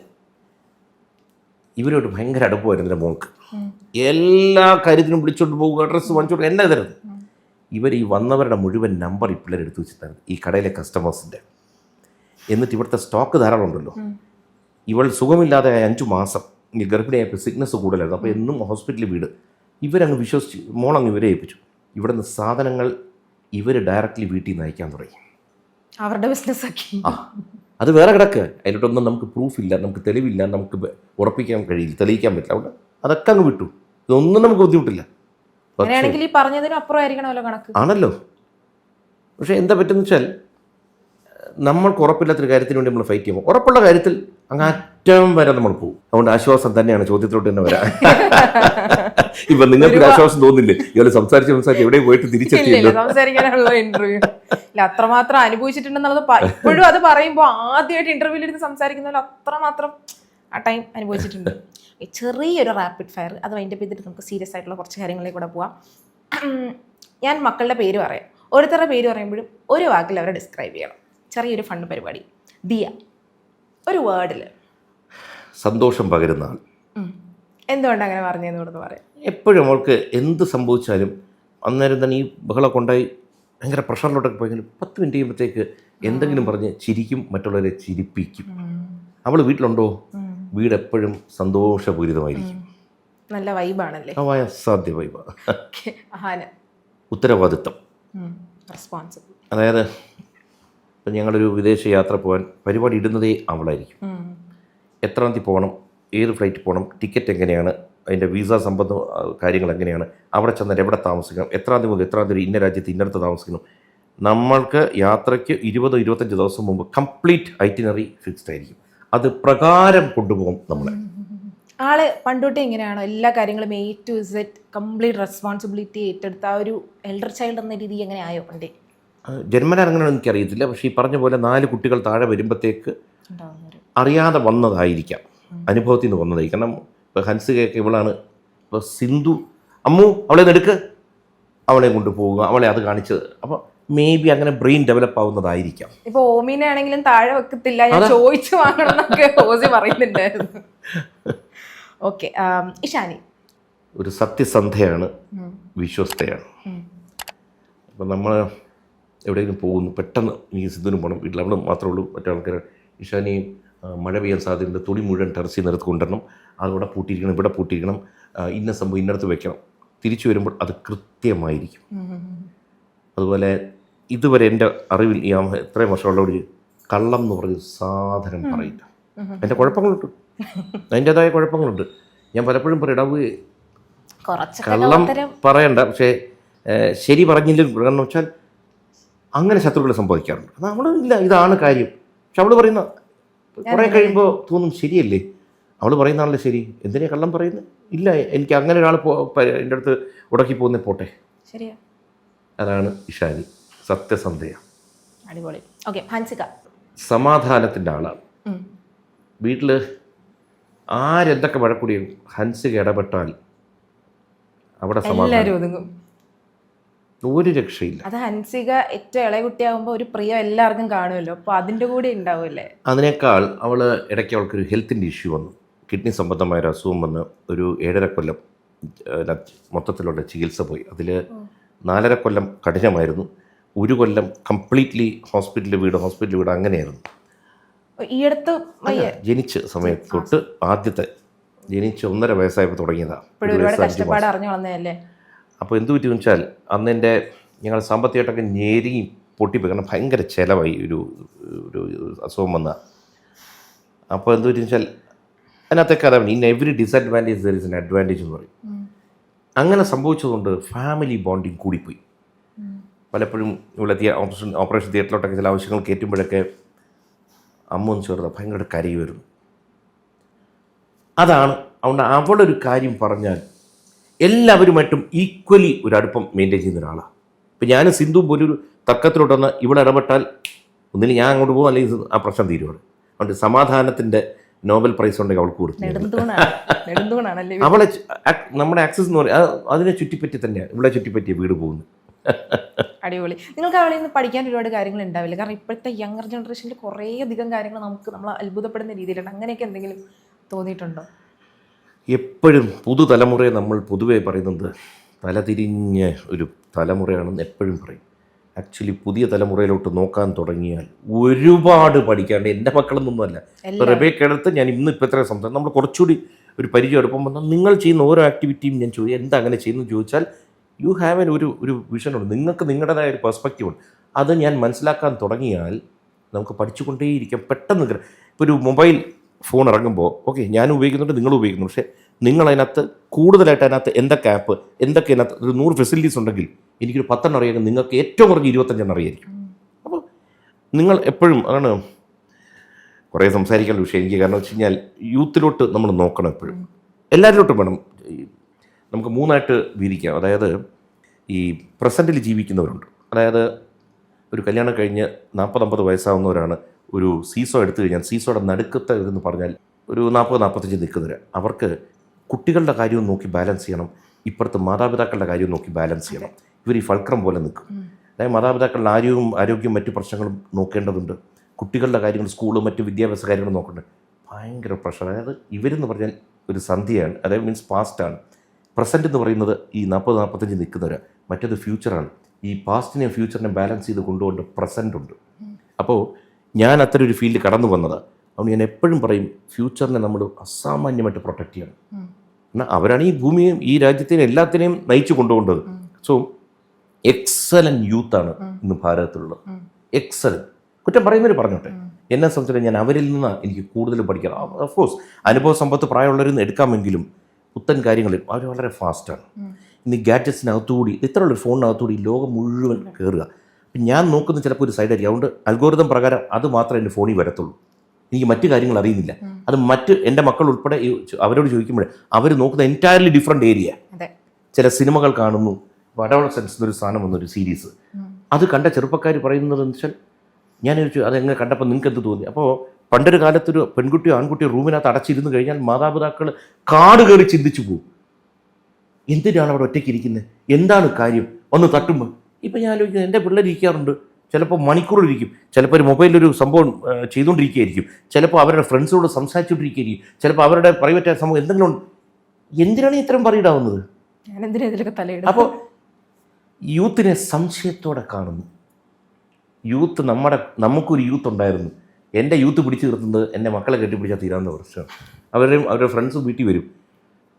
ഇവരോട് ഭയങ്കര അടുപ്പമായിരുന്നു എൻ്റെ മോൾക്ക്. എല്ലാ കാര്യത്തിനും വിളിച്ചോണ്ട് പോവുക, ഡ്രസ്സ് വാങ്ങിച്ചോണ്ട് എന്നെ തരുന്നത്. ഇവർ ഈ വന്നവരുടെ മുഴുവൻ നമ്പർ ഈ പിള്ളേർ എടുത്തു വെച്ചിട്ടാണ്, ഈ കടയിലെ കസ്റ്റമേഴ്സിൻ്റെ. എന്നിട്ട് ഇവിടുത്തെ സ്റ്റോക്ക് ധാരാളം ഉണ്ടല്ലോ. ഇവൾ സുഖമില്ലാതെ 5 മാസം ഈ ഗർഭിണിയായപ്പോൾ സിക്നസ് കൂടുതലായിരുന്നു. അപ്പോൾ എന്നും ഹോസ്പിറ്റലിൽ വീട്. ഇവരങ്ങ് വിശ്വസിച്ച് മോളങ്ങ് ഇവരെ ഏൽപ്പിച്ചു. ഇവിടെ നിന്ന് സാധനങ്ങൾ ഇവർ ഡയറക്റ്റ്ലി വീട്ടിൽ നിന്ന് അയക്കാൻ തുടങ്ങി. അവരുടെ ബിസിനസ്സാക്കി. അത് വേറെ കിടക്കുക. അതിലോട്ടൊന്നും നമുക്ക് പ്രൂഫില്ല, നമുക്ക് തെളിവില്ല, നമുക്ക് ഉറപ്പിക്കാൻ കഴിയില്ല, തെളിയിക്കാൻ പറ്റില്ല. അവിടെ അതൊക്കെ അങ്ങ് വിട്ടു. ഇതൊന്നും നമുക്ക് ബുദ്ധിമുട്ടില്ല. ഈ പറഞ്ഞതിനും അപ്പുറമായിരിക്കണമല്ലോ കണക്ക്. ആണല്ലോ. പക്ഷേ എന്താ പറ്റുന്ന വെച്ചാൽ നമ്മൾക്ക് ഉറപ്പില്ലാത്തൊരു കാര്യത്തിന് വേണ്ടി നമ്മൾ ഫൈറ്റ് ചെയ്യുമ്പോൾ ഉറപ്പുള്ള കാര്യത്തിൽ അങ്ങ് അറ്റം വരെ നമ്മൾ പോകും. അതുകൊണ്ട് ആശ്വാസം തന്നെയാണ് ചോദ്യത്തിലോട്ട് തന്നെ വരാൻ. ഇപ്പൊ നിങ്ങൾക്ക് ആശ്വാസം തോന്നില്ലേ? ഇയാൾ സംസാരിച്ച് എവിടെ പോയിട്ട് തിരിച്ചെത്തിയല്ലോ. സംസാരിക്കാനുള്ള ഇന്റർവ്യൂ ഇല്ല, അത്രമാത്രം അനുഭവിച്ചിട്ടുണ്ടെന്നുള്ളത് ഇപ്പോഴും അത് പറയുമ്പോൾ ആദ്യമായിട്ട് ഇന്റർവ്യൂവിൽ ഇരുന്ന് സംസാരിക്കുന്ന അത്രമാത്രം ആ ടൈം അനുഭവിച്ചിട്ടുണ്ട്. ചെറിയൊരു റാപ്പിഡ് ഫയർ, അത് വൈൻഡപ്പ് ചെയ്തിട്ട് നമുക്ക് സീരിയസ് ആയിട്ടുള്ള കുറച്ച് കാര്യങ്ങളിലേക്ക് കൂടെ പോവാം. ഞാൻ മക്കളുടെ പേര് പറയാം. ഓരോരുത്തരുടെ പേര് പറയുമ്പോഴും ഒരു വാക്കിൽ അവരെ ഡിസ്ക്രൈബ് ചെയ്യണം. ചെറിയൊരു ഫണ്ട് പരിപാടി. ദിയ, ഒരു വേർഡിൽ. സന്തോഷം പകരുന്ന ആൾ. എന്തുകൊണ്ട് അങ്ങനെ പറഞ്ഞതെന്ന് കൊടുത്ത് പറയാം. എപ്പോഴും അവൾക്ക് എന്ത് സംഭവിച്ചാലും അന്നേരം തന്നെ ഈ ബഹളം കൊണ്ടായി ഭയങ്കര പ്രഷറിലോട്ടൊക്കെ പോയെങ്കിൽ 10 മിനിറ്റ് കഴിയുമ്പോഴത്തേക്ക് എന്തെങ്കിലും പറഞ്ഞ് ചിരിക്കും, മറ്റുള്ളവരെ ചിരിപ്പിക്കും. അവൾ വീട്ടിലുണ്ടോ? വീട് എപ്പോഴും സന്തോഷപൂരിതമായിരിക്കും. നല്ല വൈബാണല്ലേ? അസാധ്യ വൈബാണ്. ഉത്തരവാദിത്വം, റെസ്പോൺസിബിൾ. അതായത് ഇപ്പം ഞങ്ങളൊരു വിദേശ യാത്ര പോകാൻ പരിപാടി ഇടുന്നതേ അവളായിരിക്കും. എത്രാം തീയതി പോകണം, ഏത് ഫ്ലൈറ്റ് പോകണം, ടിക്കറ്റ് എങ്ങനെയാണ്, അതിൻ്റെ വിസ സംബന്ധ കാര്യങ്ങൾ എങ്ങനെയാണ്, അവിടെ ചെന്നാൽ എവിടെ താമസിക്കണം, എത്രാം തീയതി മുതൽ എത്രാം തീയതി ഇന്ന രാജ്യത്ത് ഇന്നടത്ത് താമസിക്കണം. നമ്മൾക്ക് യാത്രയ്ക്ക് 20-25 ദിവസം മുമ്പ് കംപ്ലീറ്റ് ഐറ്റിനറി ഫിക്സ്ഡ് ആയിരിക്കും. അത് പ്രകാരം കൊണ്ടുപോകും നമ്മളെ. ആള് പണ്ടോട്ടേ എങ്ങനെയാണോ എല്ലാ കാര്യങ്ങളും A to Z complete responsibility ഏറ്റെടുത്ത ആ ഒരു എൽഡർ ചൈൽഡ് എന്ന രീതി എങ്ങനെ ആയോ പണ്ടേ? ജന്മന അങ്ങനെയാണെന്ന് എനിക്കറിയത്തില്ല. പക്ഷേ ഈ പറഞ്ഞ പോലെ 4 കുട്ടികൾ താഴെ വരുമ്പോഴത്തേക്ക് അറിയാതെ വന്നതായിരിക്കാം, അനുഭവത്തിൽ നിന്ന് വന്നതായിരിക്കും. കാരണം ഇപ്പോൾ ഹൻസികയൊക്കെ ഇവളാണ്. ഇപ്പോൾ സിന്ധു, അമ്മു അവളെ എടുക്ക്, അവളെ കൊണ്ടുപോവുക, അവളെ അത് കാണിച്ചത്. അപ്പോൾ മേ ബി അങ്ങനെ ബ്രെയിൻ ഡെവലപ്പ് ആവുന്നതായിരിക്കാം. ഇപ്പൊ ഓമീനെ ആണെങ്കിലും താഴെ വെക്കത്തില്ല, ഞാൻ ചോദിച്ചു വാങ്ങണം എന്നൊക്കെ ഓസി പറയുന്നുണ്ടായിരുന്നു. ഓക്കെ, ഇഷാനി, ഒരു സത്യസന്ധയാണ്, വിശ്വസ്തയാണ്. അപ്പം നമ്മൾ എവിടെയെങ്കിലും പോകുന്നു, പെട്ടെന്ന് എനിക്ക് സിദ്ധുവിന് പോകണം, വീട്ടിൽ അവിടെ മാത്രമേ ഉള്ളൂ, മറ്റേ ആൾക്കാർ ഇഷാനിയും മഴ പെയ്യാൻ സാധ്യതയുണ്ട്, തുണി മുഴുവൻ ടെറസിൽ നിരത്ത് കൊണ്ടുവരണം, അതവിടെ പൂട്ടിയിരിക്കണം, ഇവിടെ പൂട്ടിയിരിക്കണം, ഇന്ന സംഭവം ഇന്നടത്ത് വെക്കണം, തിരിച്ചു വരുമ്പോൾ അത് കൃത്യമായിരിക്കും. അതുപോലെ ഇതുവരെ എൻ്റെ അറിവിൽ ഈ എത്രയും വർഷമുള്ളവർ കള്ളം എന്ന് പറഞ്ഞ സാധനം പറയില്ല. എൻ്റെ കുഴപ്പങ്ങളുണ്ട്, അതിൻ്റേതായ കുഴപ്പങ്ങളുണ്ട്. ഞാൻ പലപ്പോഴും പറയും കള്ളം പറയണ്ട, പക്ഷേ ശരി പറഞ്ഞില്ലെങ്കിൽ കാരണം വെച്ചാൽ അങ്ങനെ ശത്രുക്കൾ സംഭവിക്കാറുണ്ട്. നമ്മൾ ഇല്ല, ഇതാണ് കാര്യം. പക്ഷെ അവൾ പറയുന്ന കുറേ കഴിയുമ്പോൾ തോന്നും ശരിയല്ലേ, അവൾ പറയുന്നതാണല്ലോ ശരി, എന്തിനാ കള്ളം പറയുന്നത്? ഇല്ല, എനിക്ക് അങ്ങനെ ഒരാൾ എൻ്റെ അടുത്ത് ഉടക്കി പോകുന്നേ പോട്ടെ. ശരിയാ. അതാണ് ഇഷാനി, സത്യസന്ധയാണ്. അടിപൊളി. ഓക്കെ, ഹൻസിക സമാധാനത്തിൻ്റെ ആളാണ്. വീട്ടിൽ ആരെന്തൊക്കെ വഴക്കൂടിയും ഹൻസിക ഇടപെട്ടാൽ അവിടെ എല്ലാവരും ഒതുങ്ങും, ഒരു രക്ഷയില്ല. അത് ഹൻസിക ഏറ്റവും ഇളയ കുട്ടിയാകുമ്പോൾ ഒരു പ്രിയം എല്ലാവർക്കും കാണുമല്ലോ, അപ്പോൾ അതിൻ്റെ കൂടെ ഉണ്ടാവുമല്ലേ. അതിനേക്കാൾ അവൾ ഇടയ്ക്ക് അവൾക്കൊരു ഹെൽത്തിൻ്റെ ഇഷ്യൂ വന്നു, കിഡ്നി സംബന്ധമായ ഒരു അസുഖം വന്ന് ഒരു 7.5 കൊല്ലം മൊത്തത്തിലുള്ള ചികിത്സ പോയി. അതിൽ 4.5 കൊല്ലം കഠിനമായിരുന്നു, 1 കൊല്ലം കംപ്ലീറ്റ്ലി ഹോസ്പിറ്റലിൽ വീട് അങ്ങനെയായിരുന്നു. ഈ അടുത്ത് ജനിച്ച സമയത്ത് തൊട്ട് ആദ്യത്തെ ജനിച്ച് 1.5 വയസ്സായപ്പോൾ തുടങ്ങിയതാണ്. അപ്പോൾ എന്ത് പറ്റിയെന്ന് വെച്ചാൽ അന്ന് എൻ്റെ ഞങ്ങൾ സാമ്പത്തികമായിട്ടൊക്കെ ഞെരുങ്ങി പൊട്ടിപ്പോയി, കാരണം ഭയങ്കര ചിലവായി ഒരു അസുഖം വന്ന. അപ്പോൾ എന്ത് പറ്റിയെന്ന് വെച്ചാൽ അതിനകത്തൊക്കെ അതാണ് in every disadvantage there is an advantage എന്ന് പറയും. അങ്ങനെ സംഭവിച്ചതുകൊണ്ട് ഫാമിലി ബോണ്ടിങ് കൂടിപ്പോയി. പലപ്പോഴും ഇവിടെ ഓപ്പറേഷൻ തിയേറ്ററിലോട്ടൊക്കെ ചില ആവശ്യങ്ങൾ കയറ്റുമ്പോഴൊക്കെ അമ്മ ചേർത്ത് ഭയങ്കര കരയുമായിരുന്നു. അതാണ് അതുകൊണ്ട് അവളൊരു കാര്യം പറഞ്ഞാൽ എല്ലാവരുമായിട്ടും ഈക്വലി ഒരു അടുപ്പം മെയിൻറ്റെയിൻ ചെയ്യുന്ന ഒരാളാണ്. ഇപ്പം ഞാൻ സിന്ധു പോലൊരു തർക്കത്തിലോട്ടൊന്ന് ഇവിടെ ഇടപെട്ടാൽ ഒന്നിന് ഞാൻ അങ്ങോട്ട് പോകും, അല്ലെങ്കിൽ ആ പ്രശ്നം തീരുവാണ്. അതുകൊണ്ട് സമാധാനത്തിൻ്റെ നോബൽ പ്രൈസ് ഉണ്ടെങ്കിൽ അവൾക്ക് കൊടുത്തു. അവളെ നമ്മുടെ ആക്സസ് എന്ന് പറയുക അതിനെ ചുറ്റിപ്പറ്റി തന്നെയാണ് ഇവിടെ ചുറ്റിപ്പറ്റിയ വീട് പോകുന്നത്. അടിപൊളി. നിങ്ങൾക്ക് അവളിൽ നിന്ന് പഠിക്കാൻ ഒരുപാട് കാര്യങ്ങൾ ഉണ്ടാവില്ല, കാരണം ഇപ്പോഴത്തെ യങ്ങർ ജനറേഷനിൽ കുറേ അധികം കാര്യങ്ങൾ നമ്മൾ അത്ഭുതപ്പെടുന്ന രീതിയിലാണ്. അങ്ങനെയൊക്കെ എന്തെങ്കിലും തോന്നിയിട്ടുണ്ടോ? എപ്പോഴും പുതുതലമുറയെ നമ്മൾ പൊതുവേ പറയുന്നത് തലതിരിഞ്ഞ ഒരു തലമുറയാണെന്ന് എപ്പോഴും പറയും. ആക്ച്വലി പുതിയ തലമുറയിലോട്ട് നോക്കാൻ തുടങ്ങിയാൽ ഒരുപാട് പഠിക്കാണ്ട്. എൻ്റെ മക്കളൊന്നുമല്ല, ഇപ്പോൾ റബേക്കടുത്ത് ഞാൻ ഇപ്പം ഇത്ര സംസാരം നമ്മൾ കുറച്ചുകൂടി ഒരു പരിചയം എടുപ്പം വന്നാൽ നിങ്ങൾ ചെയ്യുന്ന ഓരോ ആക്ടിവിറ്റിയും ഞാൻ ചോദിക്കും എന്താ അങ്ങനെ ചെയ്യുന്നത് ചോദിച്ചാൽ യു ഹാവ് ഒരു വിഷനുണ്ട്, നിങ്ങൾക്ക് നിങ്ങളുടേതായ ഒരു പെർസ്പെക്റ്റീവ് ഉണ്ട്. അത് ഞാൻ മനസ്സിലാക്കാൻ തുടങ്ങിയാൽ നമുക്ക് പഠിച്ചുകൊണ്ടേയിരിക്കാം. പെട്ടെന്ന് ഇപ്പോൾ ഒരു മൊബൈൽ ഫോൺ ഇറങ്ങുമ്പോൾ ഓക്കെ ഞാൻ ഉപയോഗിക്കുന്നുണ്ട്, നിങ്ങൾ ഉപയോഗിക്കുന്നു, പക്ഷേ നിങ്ങളതിനകത്ത് കൂടുതലായിട്ട് അതിനകത്ത് എന്തൊക്കെ ആപ്പ് എന്തൊക്കെ അതിനകത്ത് ഒരു 100 ഫെസിലിറ്റീസ് ഉണ്ടെങ്കിൽ എനിക്കൊരു 10 അറിയാമെങ്കിൽ നിങ്ങൾക്ക് ഏറ്റവും കുറഞ്ഞ് 25 അറിയായിരിക്കും. അപ്പോൾ നിങ്ങൾ എപ്പോഴും അതാണ് കുറേ സംസാരിക്കേണ്ട വിഷയം എനിക്ക്. കാരണം വെച്ച് കഴിഞ്ഞാൽ യൂത്തിലോട്ട് നമ്മൾ നോക്കണം എപ്പോഴും, എല്ലാവരിലോട്ടും വേണം. നമുക്ക് 3ആയിട്ട് വീതിക്കാം. അതായത് ഈ പ്രസൻറ്റിൽ ജീവിക്കുന്നവരുണ്ട്, അതായത് ഒരു കല്യാണം കഴിഞ്ഞ് 40-50 വയസ്സാവുന്നവരാണ് ഒരു സീസോ എടുത്തു കഴിഞ്ഞാൽ സീസോയുടെ നടുക്കത്തെ ഇതെന്ന് പറഞ്ഞാൽ ഒരു 40-45 നിൽക്കുന്നവർ. അവർക്ക് കുട്ടികളുടെ കാര്യവും നോക്കി ബാലൻസ് ചെയ്യണം, ഇപ്പുറത്ത് മാതാപിതാക്കളുടെ കാര്യവും നോക്കി ബാലൻസ് ചെയ്യണം. ഇവർ ഈ ഫൾക്രം പോലെ നിൽക്കും. അതായത് മാതാപിതാക്കളുടെ ആരോഗ്യവും മറ്റു പ്രശ്നങ്ങളും നോക്കേണ്ടതുണ്ട്, കുട്ടികളുടെ കാര്യങ്ങൾ സ്കൂളും മറ്റു വിദ്യാഭ്യാസ കാര്യങ്ങളും നോക്കേണ്ടത്. ഭയങ്കര പ്രഷർ. അതായത് ഇവരെന്ന് പറഞ്ഞാൽ ഒരു സന്ധ്യയാണ്, അതായത് മീൻസ് പാസ്റ്റാണ്. പ്രസൻറ്റ് എന്ന് പറയുന്നത് ഈ 40-45 നിൽക്കുന്നവർ, മറ്റേത് ഫ്യൂച്ചറാണ്. ഈ പാസ്റ്റിനെയും ഫ്യൂച്ചറിനെയും ബാലൻസ് ചെയ്ത് കൊണ്ടുകൊണ്ട് പ്രസൻറ്റ് ഉണ്ട്. അപ്പോൾ ഞാൻ അത്ര ഒരു ഫീൽഡ് കടന്നു വന്നത്. അതുകൊണ്ട് ഞാൻ എപ്പോഴും പറയും ഫ്യൂച്ചറിനെ നമ്മൾ അസാമാന്യമായിട്ട് പ്രൊട്ടക്റ്റ് ചെയ്യണം. എന്നാൽ അവരാണ് ഈ ഭൂമിയും ഈ രാജ്യത്തിനെയും എല്ലാത്തിനെയും നയിച്ചു കൊണ്ടുപോകേണ്ടത്. സോ എക്സലൻറ്റ് യൂത്താണ് ഇന്ന് ഭാരതത്തിലുള്ളത്, എക്സലൻറ്റ്. കുറ്റം പറയുന്നവർ പറഞ്ഞോട്ടെ, എന്നെ സംബന്ധിച്ചിടത്തോളം ഞാൻ അവരിൽ നിന്നാണ് എനിക്ക് കൂടുതൽ പഠിക്കണം. ഓഫ്കോഴ്സ് അനുഭവ സമ്പത്ത് പ്രായമുള്ളവരിൽ നിന്ന് എടുക്കാമെങ്കിലും പുത്തൻ കാര്യങ്ങളിൽ അവർ വളരെ ഫാസ്റ്റാണ്. ഇന്ന് ഗാഡ്ജറ്റ്സിനകത്തുകൂടി ഇത്രയുള്ളൊരു ഫോണിനകത്തുകൂടി ലോകം മുഴുവൻ കയറുക. ഞാൻ നോക്കുന്ന ചിലപ്പോൾ ഒരു സൈഡായിരിക്കും, അതുകൊണ്ട് അൽഗോരിതം പ്രകാരം അത് മാത്രമേ എൻ്റെ ഫോണിൽ വരത്തുള്ളൂ. എനിക്ക് മറ്റു കാര്യങ്ങൾ അറിയുന്നില്ല. അത് എൻ്റെ മക്കൾ ഉൾപ്പെടെ അവരോട് ചോദിക്കുമ്പോൾ അവർ നോക്കുന്ന എൻറ്റയർലി ഡിഫറെൻ്റ് ഏരിയ. ചില സിനിമകൾ കാണുന്നു, അഡോളസൻസ് എന്നൊരു സാധനം വന്നൊരു സീരീസ്, അത് കണ്ട ചെറുപ്പക്കാർ പറയുന്നത് എന്ന് വെച്ചാൽ ഞാനൊരു അതെങ്ങനെ കണ്ടപ്പോൾ നിങ്ങൾക്ക് എന്ത് തോന്നി? അപ്പോൾ പണ്ടൊരു കാലത്തൊരു പെൺകുട്ടിയോ ആൺകുട്ടിയോ റൂമിനകത്ത് അടച്ചിരുന്ന് കഴിഞ്ഞാൽ മാതാപിതാക്കൾ കാട് കയറി ചിന്തിച്ചു പോകും, എന്തിനാണ് അവിടെ ഒറ്റയ്ക്ക് ഇരിക്കുന്നത്, എന്താണ് കാര്യം, ഒന്ന് തട്ടുമ്പോൾ. ഇപ്പം ഞാൻ ആലോചിക്കുന്നത് എൻ്റെ പിള്ളേർ ഇരിക്കാറുണ്ട്, ചിലപ്പോൾ മണിക്കൂറിലിരിക്കും, ചിലപ്പോൾ ഒരു മൊബൈലിലൊരു സംഭവം ചെയ്തുകൊണ്ടിരിക്കുകയായിരിക്കും, ചിലപ്പോൾ അവരുടെ ഫ്രണ്ട്സിനോട് സംസാരിച്ചുകൊണ്ടിരിക്കുകയായിരിക്കും, ചിലപ്പോൾ അവരുടെ പ്രൈവറ്റായ സംഭവം എന്തെങ്കിലും ഉണ്ട്. എന്തിനാണ് ഇത്രയും പറയിടാവുന്നത്? ഞാൻ എന്തിനാ ഇതിലൊക്കെ തലയിടും? അപ്പോൾ യൂത്തിനെ സംശയത്തോടെ കാണുന്നു. യൂത്ത് നമുക്കൊരു യൂത്ത് ഉണ്ടായിരുന്നു. എൻ്റെ യൂത്ത് പിടിച്ചു നിർത്തുന്നത് എൻ്റെ മക്കളെ കെട്ടിപ്പിടിച്ചാൽ തീരാവുന്ന പ്രശ്നമാണ്. അവരുടെ ഫ്രണ്ട്സും വീട്ടിൽ വരും,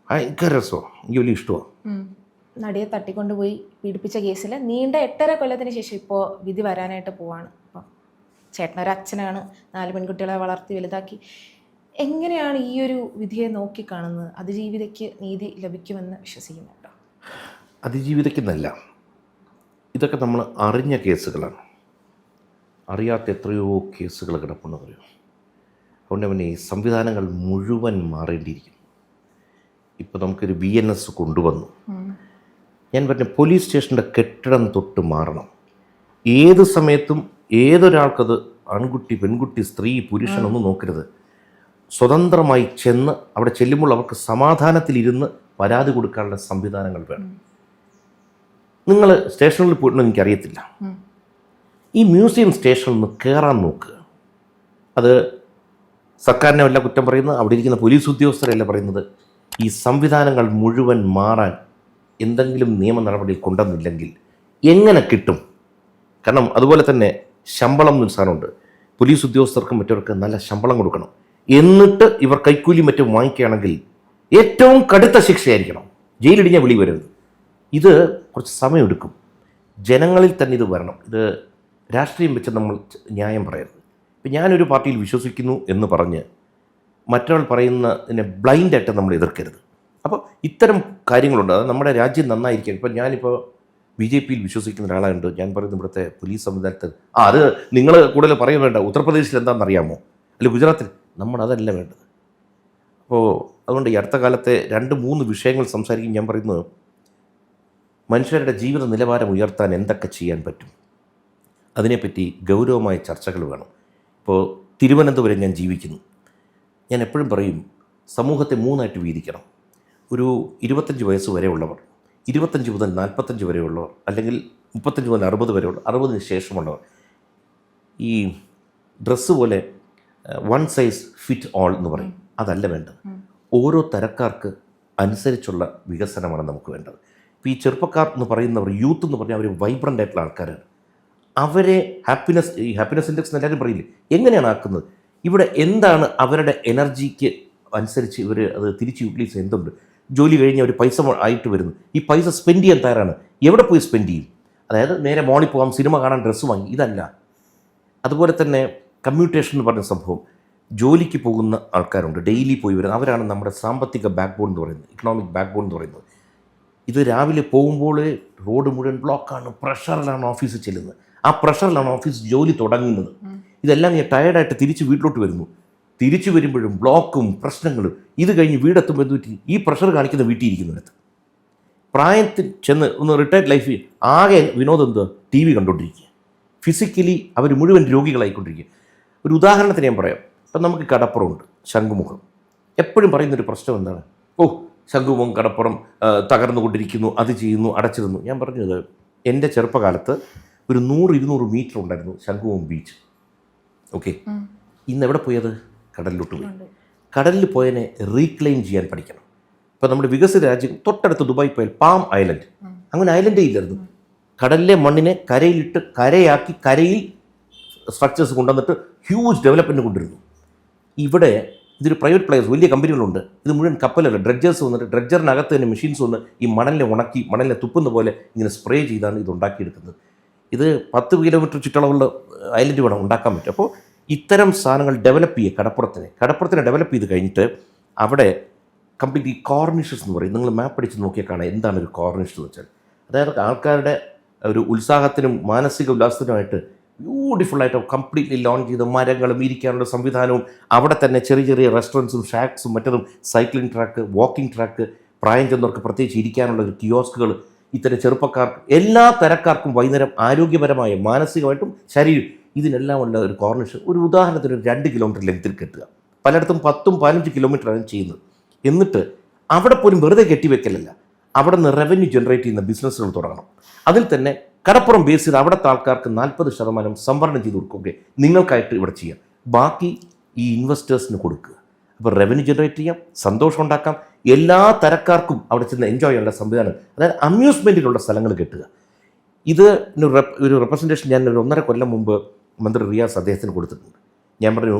ഭയങ്കര രസമാണ്, എനിക്ക് വലിയ ഇഷ്ടമാണ്. നടിയെ തട്ടിക്കൊണ്ടുപോയി പീഡിപ്പിച്ച കേസിൽ നീണ്ട 8.5 കൊല്ലത്തിന് ശേഷം ഇപ്പോൾ വിധി വരാനായിട്ട് പോവാണ്. അപ്പം ചേട്ടനൊരു അച്ഛനാണ്, 4 പെൺകുട്ടികളെ വളർത്തി വലുതാക്കി. എങ്ങനെയാണ് ഈ ഒരു വിധിയെ നോക്കിക്കാണുന്നത്? അതിജീവിതയ്ക്ക് നീതി ലഭിക്കുമെന്ന് വിശ്വസിക്കുന്നുണ്ടോ? അതിജീവിതയ്ക്കെന്നല്ല, ഇതൊക്കെ നമ്മൾ അറിഞ്ഞ കേസുകളാണ്. അറിയാത്ത എത്രയോ കേസുകൾ കിടപ്പുണ്ടെന്ന് പറയും. അതുകൊണ്ട് പിന്നെ ഈ സംവിധാനങ്ങൾ മുഴുവൻ മാറേണ്ടിയിരിക്കും. ഇപ്പോൾ നമുക്കൊരു BNS കൊണ്ടുവന്നു. ഞാൻ പറഞ്ഞ പോലീസ് സ്റ്റേഷൻ്റെ കെട്ടിടം തൊട്ട് മാറണം. ഏത് സമയത്തും ഏതൊരാൾക്കത് ആൺകുട്ടി, പെൺകുട്ടി, സ്ത്രീ, പുരുഷനൊന്നും നോക്കരുത്. സ്വതന്ത്രമായി ചെന്ന് അവിടെ ചെല്ലുമ്പോൾ അവർക്ക് സമാധാനത്തിലിരുന്ന് പരാതി കൊടുക്കാനുള്ള സംവിധാനങ്ങൾ വേണം. നിങ്ങൾ സ്റ്റേഷനിൽ പോയിട്ടുണ്ടെന്ന് എനിക്കറിയത്തില്ല. ഈ മ്യൂസിയം സ്റ്റേഷനിൽ നിന്ന് കയറാൻ നോക്കുക. അത് സർക്കാരിനെ വല്ല കുറ്റം പറയുന്നത്, അവിടെ ഇരിക്കുന്ന പോലീസ് ഉദ്യോഗസ്ഥരല്ല പറയുന്നത്. ഈ സംവിധാനങ്ങൾ മുഴുവൻ മാറാൻ എന്തെങ്കിലും നിയമ നടപടി കൊണ്ടുവന്നില്ലെങ്കിൽ എങ്ങനെ കിട്ടും? കാരണം അതുപോലെ തന്നെ ശമ്പളം എന്നൊരു സാധനമുണ്ട്. പോലീസ് ഉദ്യോഗസ്ഥർക്കും മറ്റവർക്ക് നല്ല ശമ്പളം കൊടുക്കണം. എന്നിട്ട് ഇവർ കൈക്കൂലി മറ്റും വാങ്ങിക്കുകയാണെങ്കിൽ ഏറ്റവും കടുത്ത ശിക്ഷയായിരിക്കണം, ജയിലിടിഞ്ഞ വിളി വരരുത്. ഇത് കുറച്ച് സമയമെടുക്കും. ജനങ്ങളിൽ തന്നെ ഇത് വരണം. ഇത് രാഷ്ട്രീയം വെച്ച് നമ്മൾ ന്യായം പറയരുത്. ഇപ്പം ഞാനൊരു പാർട്ടിയിൽ വിശ്വസിക്കുന്നു എന്ന് പറഞ്ഞ് മറ്റൊരാൾ പറയുന്നതിനെ ബ്ലൈൻഡായിട്ട് നമ്മൾ എതിർക്കരുത്. അപ്പോൾ ഇത്തരം കാര്യങ്ങളുണ്ട്. അത് നമ്മുടെ രാജ്യം നന്നായിരിക്കും. ഇപ്പം ഞാനിപ്പോൾ BJPയിൽ വിശ്വസിക്കുന്ന ഒരാളായുണ്ട്. ഞാൻ പറയുന്നത് ഇവിടുത്തെ പോലീസ് സംവിധാനത്തിൽ അത് നിങ്ങൾ കൂടുതൽ പറയാൻ വേണ്ട. ഉത്തർപ്രദേശിൽ എന്താണെന്ന് അറിയാമോ, അല്ല ഗുജറാത്തിൽ? നമ്മളതല്ല വേണ്ടത്. അപ്പോൾ അതുകൊണ്ട് ഈ അടുത്ത കാലത്തെ 2-3 വിഷയങ്ങൾ സംസാരിക്കും. ഞാൻ പറയുന്നത് മനുഷ്യരുടെ ജീവിത നിലവാരം ഉയർത്താൻ എന്തൊക്കെ ചെയ്യാൻ പറ്റും, അതിനെപ്പറ്റി ഗൗരവമായ ചർച്ചകൾ വേണം. ഇപ്പോൾ തിരുവനന്തപുരം ഞാൻ ജീവിക്കുന്നു. ഞാൻ എപ്പോഴും പറയും, സമൂഹത്തെ 3ആയിട്ട് വീതിക്കണം. ഒരു 25 വയസ്സ് വരെയുള്ളവർ, 25 മുതൽ 45 വരെയുള്ളവർ, അല്ലെങ്കിൽ 35 മുതൽ 60 വരെയുള്ളവർ, 60-ന് ശേഷമുള്ളവർ. ഈ ഡ്രസ്സ് പോലെ വൺ സൈസ് ഫിറ്റ് ഓൾ എന്ന് പറയും, അതല്ല വേണ്ടത്. ഓരോ തരക്കാർക്ക് അനുസരിച്ചുള്ള വികസനമാണ് നമുക്ക് വേണ്ടത്. ഇപ്പോൾ ഈ ചെറുപ്പക്കാർ എന്ന് പറയുന്നവർ, യൂത്ത് എന്ന് പറഞ്ഞാൽ അവർ വൈബ്രൻ്റ് ആയിട്ടുള്ള ആൾക്കാരാണ്. അവരെ ഈ ഹാപ്പിനെസ് ഇൻഡെക്സ് എല്ലാവരും പറയില്ലേ, എങ്ങനെയാണ് ആക്കുന്നത്? ഇവിടെ എന്താണ് അവരുടെ എനർജിക്ക് അനുസരിച്ച് ഇവർ അത് തിരിച്ച് യൂട്ടിലൈസ് ചെയ്യുന്നുണ്ട്. ജോലി കഴിഞ്ഞ് അവർ പൈസ ആയിട്ട് വരുന്നു. ഈ പൈസ സ്പെൻഡ് ചെയ്യാൻ തയ്യാറാണ്. എവിടെ പോയി സ്പെൻഡ് ചെയ്യും? അതായത് നേരെ മോളിൽ പോകാം, സിനിമ കാണാൻ, ഡ്രസ്സ് വാങ്ങി, ഇതല്ല. അതുപോലെ തന്നെ കമ്മ്യൂട്ടേഷൻ എന്ന് പറഞ്ഞ സംഭവം, ജോലിക്ക് പോകുന്ന ആൾക്കാരുണ്ട്, ഡെയിലി പോയി വരുന്നത്. അവരാണ് നമ്മുടെ സാമ്പത്തിക ബാക്ക് ബോൺ എന്ന് പറയുന്നത്, ഇക്കണോമിക് ബാക്ക് ബോൺ എന്ന് പറയുന്നത്. ഇത് രാവിലെ പോകുമ്പോൾ റോഡ് മുഴുവൻ ബ്ലോക്കാണ്, പ്രഷറിലാണ് ഓഫീസിൽ ചെല്ലുന്നത്. ആ പ്രഷറിലാണ് ഓഫീസ് ജോലി തുടങ്ങുന്നത്. ഇതെല്ലാം ഞാൻ ടയർഡായിട്ട് തിരിച്ച് വീട്ടിലോട്ട് വരുന്നു. തിരിച്ചു വരുമ്പോഴും ബ്ലോക്കും പ്രശ്നങ്ങളും. ഇത് കഴിഞ്ഞ് വീടെത്തുമ്പോൾ എന്തുപറ്റി? ഈ പ്രഷർ കാണിക്കുന്ന വീട്ടിൽ ഇരിക്കുന്നിടത്ത്. പ്രായത്തിൽ ചെന്ന് ഒന്ന് റിട്ടയർഡ് ലൈഫ് ആകെ വിനോദം എന്തുവാ? TV കണ്ടുകൊണ്ടിരിക്കുക. ഫിസിക്കലി അവർ മുഴുവൻ രോഗികളായിക്കൊണ്ടിരിക്കുക. ഒരു ഉദാഹരണത്തിന് ഞാൻ പറയാം. ഇപ്പം നമുക്ക് കടപ്പുറമുണ്ട്, ശംഖുമുഖം. എപ്പോഴും പറയുന്നൊരു പ്രശ്നം എന്താണ്? ശംഖുമുഖം കടപ്പുറം തകർന്നുകൊണ്ടിരിക്കുന്നു, അത് ചെയ്യുന്നു, അടച്ചിരുന്നു. ഞാൻ പറഞ്ഞത്, എൻ്റെ ചെറുപ്പകാലത്ത് ഒരു 100-200 മീറ്റർ ഉണ്ടായിരുന്നു ശംഖുമുഖം ബീച്ച്. ഓക്കെ, ഇന്ന് എവിടെ പോയത്? കടലിലോട്ട് പോയി. കടലിൽ പോയതിനെ റീക്ലെയിം ചെയ്യാൻ പഠിക്കണം. ഇപ്പോൾ നമ്മുടെ വികസിത രാജ്യം തൊട്ടടുത്ത് ദുബായ് പോയാൽ പാം ഐലൻഡ്, അങ്ങനെ ഐലൻഡേ ഇല്ലായിരുന്നു. കടലിലെ മണ്ണിനെ കരയിലിട്ട് കരയാക്കി കരയിൽ സ്ട്രക്ചേഴ്സ് കൊണ്ടുവന്നിട്ട് ഹ്യൂജ് ഡെവലപ്മെൻറ്റ് കൊണ്ടിരുന്നു. ഇവിടെ ഇതൊരു പ്രൈവറ്റ് പ്ലെയേഴ്സ്, വലിയ കമ്പനികളുണ്ട്. ഇത് മുഴുവൻ കപ്പലല്ല, ഡ്രഡ്ജേഴ്സ് വന്നിട്ട് ഡ്രഡ്ജറിനകത്ത് തന്നെ മെഷീൻസ് വന്ന് ഈ മണലിനെ ഉണക്കി മണലിനെ തുപ്പുന്ന പോലെ ഇങ്ങനെ സ്പ്രേ ചെയ്താണ് ഇത് ഉണ്ടാക്കിയെടുക്കുന്നത്. ഇത് 10 കിലോമീറ്റർ ചുറ്റളവുള്ള ഐലൻഡ് വേണം ഉണ്ടാക്കാൻ പറ്റും. അപ്പോൾ ഇത്തരം സാധനങ്ങൾ ഡെവലപ്പ് ചെയ്യുക. കടപ്പുറത്തിനെ ഡെവലപ്പ് ചെയ്ത് കഴിഞ്ഞിട്ട് അവിടെ കംപ്ലീറ്റ് ഈ കോർണിഷസ് എന്ന് പറയും. നിങ്ങൾ മാപ്പ് അടിച്ച് നോക്കിയാൽ കാണാം എന്താണ് ഒരു കോർണിഷ് എന്ന് വെച്ചാൽ. അതായത് ആൾക്കാരുടെ ഒരു ഉത്സാഹത്തിനും മാനസിക ഉല്ലാസത്തിനുമായിട്ട് ബ്യൂട്ടിഫുള്ളായിട്ട് കംപ്ലീറ്റ്ലി ലോഞ്ച് ചെയ്ത് മരങ്ങളും ഇരിക്കാനുള്ള സംവിധാനവും, അവിടെ തന്നെ ചെറിയ ചെറിയ റെസ്റ്റോറൻറ്റ്സും ഷാക്സും മറ്റതും, സൈക്ലിംഗ് ട്രാക്ക്, വാക്കിംഗ് ട്രാക്ക്, പ്രായം ചെന്നവർക്ക് പ്രത്യേകിച്ച് ഇരിക്കാനുള്ള ഒരു കിയോസ്കുകൾ, ഇത്തരം ചെറുപ്പക്കാർക്ക്, എല്ലാ തരക്കാർക്കും വൈകുന്നേരം ആരോഗ്യപരമായ മാനസികമായിട്ടും ശരീരം ഇതിനെല്ലാം ഉള്ള ഒരു കോർണിഷ്. ഒരു ഉദാഹരണത്തിന് ഒരു 2 കിലോമീറ്റർ ലെങ്ത്തിൽ കെട്ടുക. പലയിടത്തും 10-15 കിലോമീറ്ററാണ് ചെയ്യുന്നത്. എന്നിട്ട് അവിടെ പോലും വെറുതെ കെട്ടിവെക്കലല്ല, അവിടെ നിന്ന് റവന്യൂ ജനറേറ്റ് ചെയ്യുന്ന ബിസിനസ്സുകൾ തുടങ്ങണം. അതിൽ തന്നെ കടപ്പുറം ബേസ് ചെയ്ത് അവിടുത്തെ ആൾക്കാർക്ക് 40% സംവരണം ചെയ്ത് കൊടുക്കുകയൊക്കെ നിങ്ങൾക്കായിട്ട് ഇവിടെ ചെയ്യാം. ബാക്കി ഈ ഇൻവെസ്റ്റേഴ്സിന് കൊടുക്കുക. അപ്പോൾ റവന്യൂ ജനറേറ്റ് ചെയ്യാം, സന്തോഷം ഉണ്ടാക്കാം. എല്ലാ തരക്കാർക്കും അവിടെ ചെന്ന് എൻജോയ് ചെയ്യാനുള്ള സംവിധാനം, അതായത് അമ്യൂസ്മെൻറ്റിനുള്ള സ്ഥലങ്ങൾ കെട്ടുക. ഇത് ഒരു റെപ്രസെൻറ്റേഷൻ ഞാൻ ഒരു 1.5 കൊല്ലം മുമ്പ് മന്ത്രി റിയാസ് അദ്ദേഹത്തിന് കൊടുത്തിട്ടുണ്ട്. ഞാൻ പറഞ്ഞു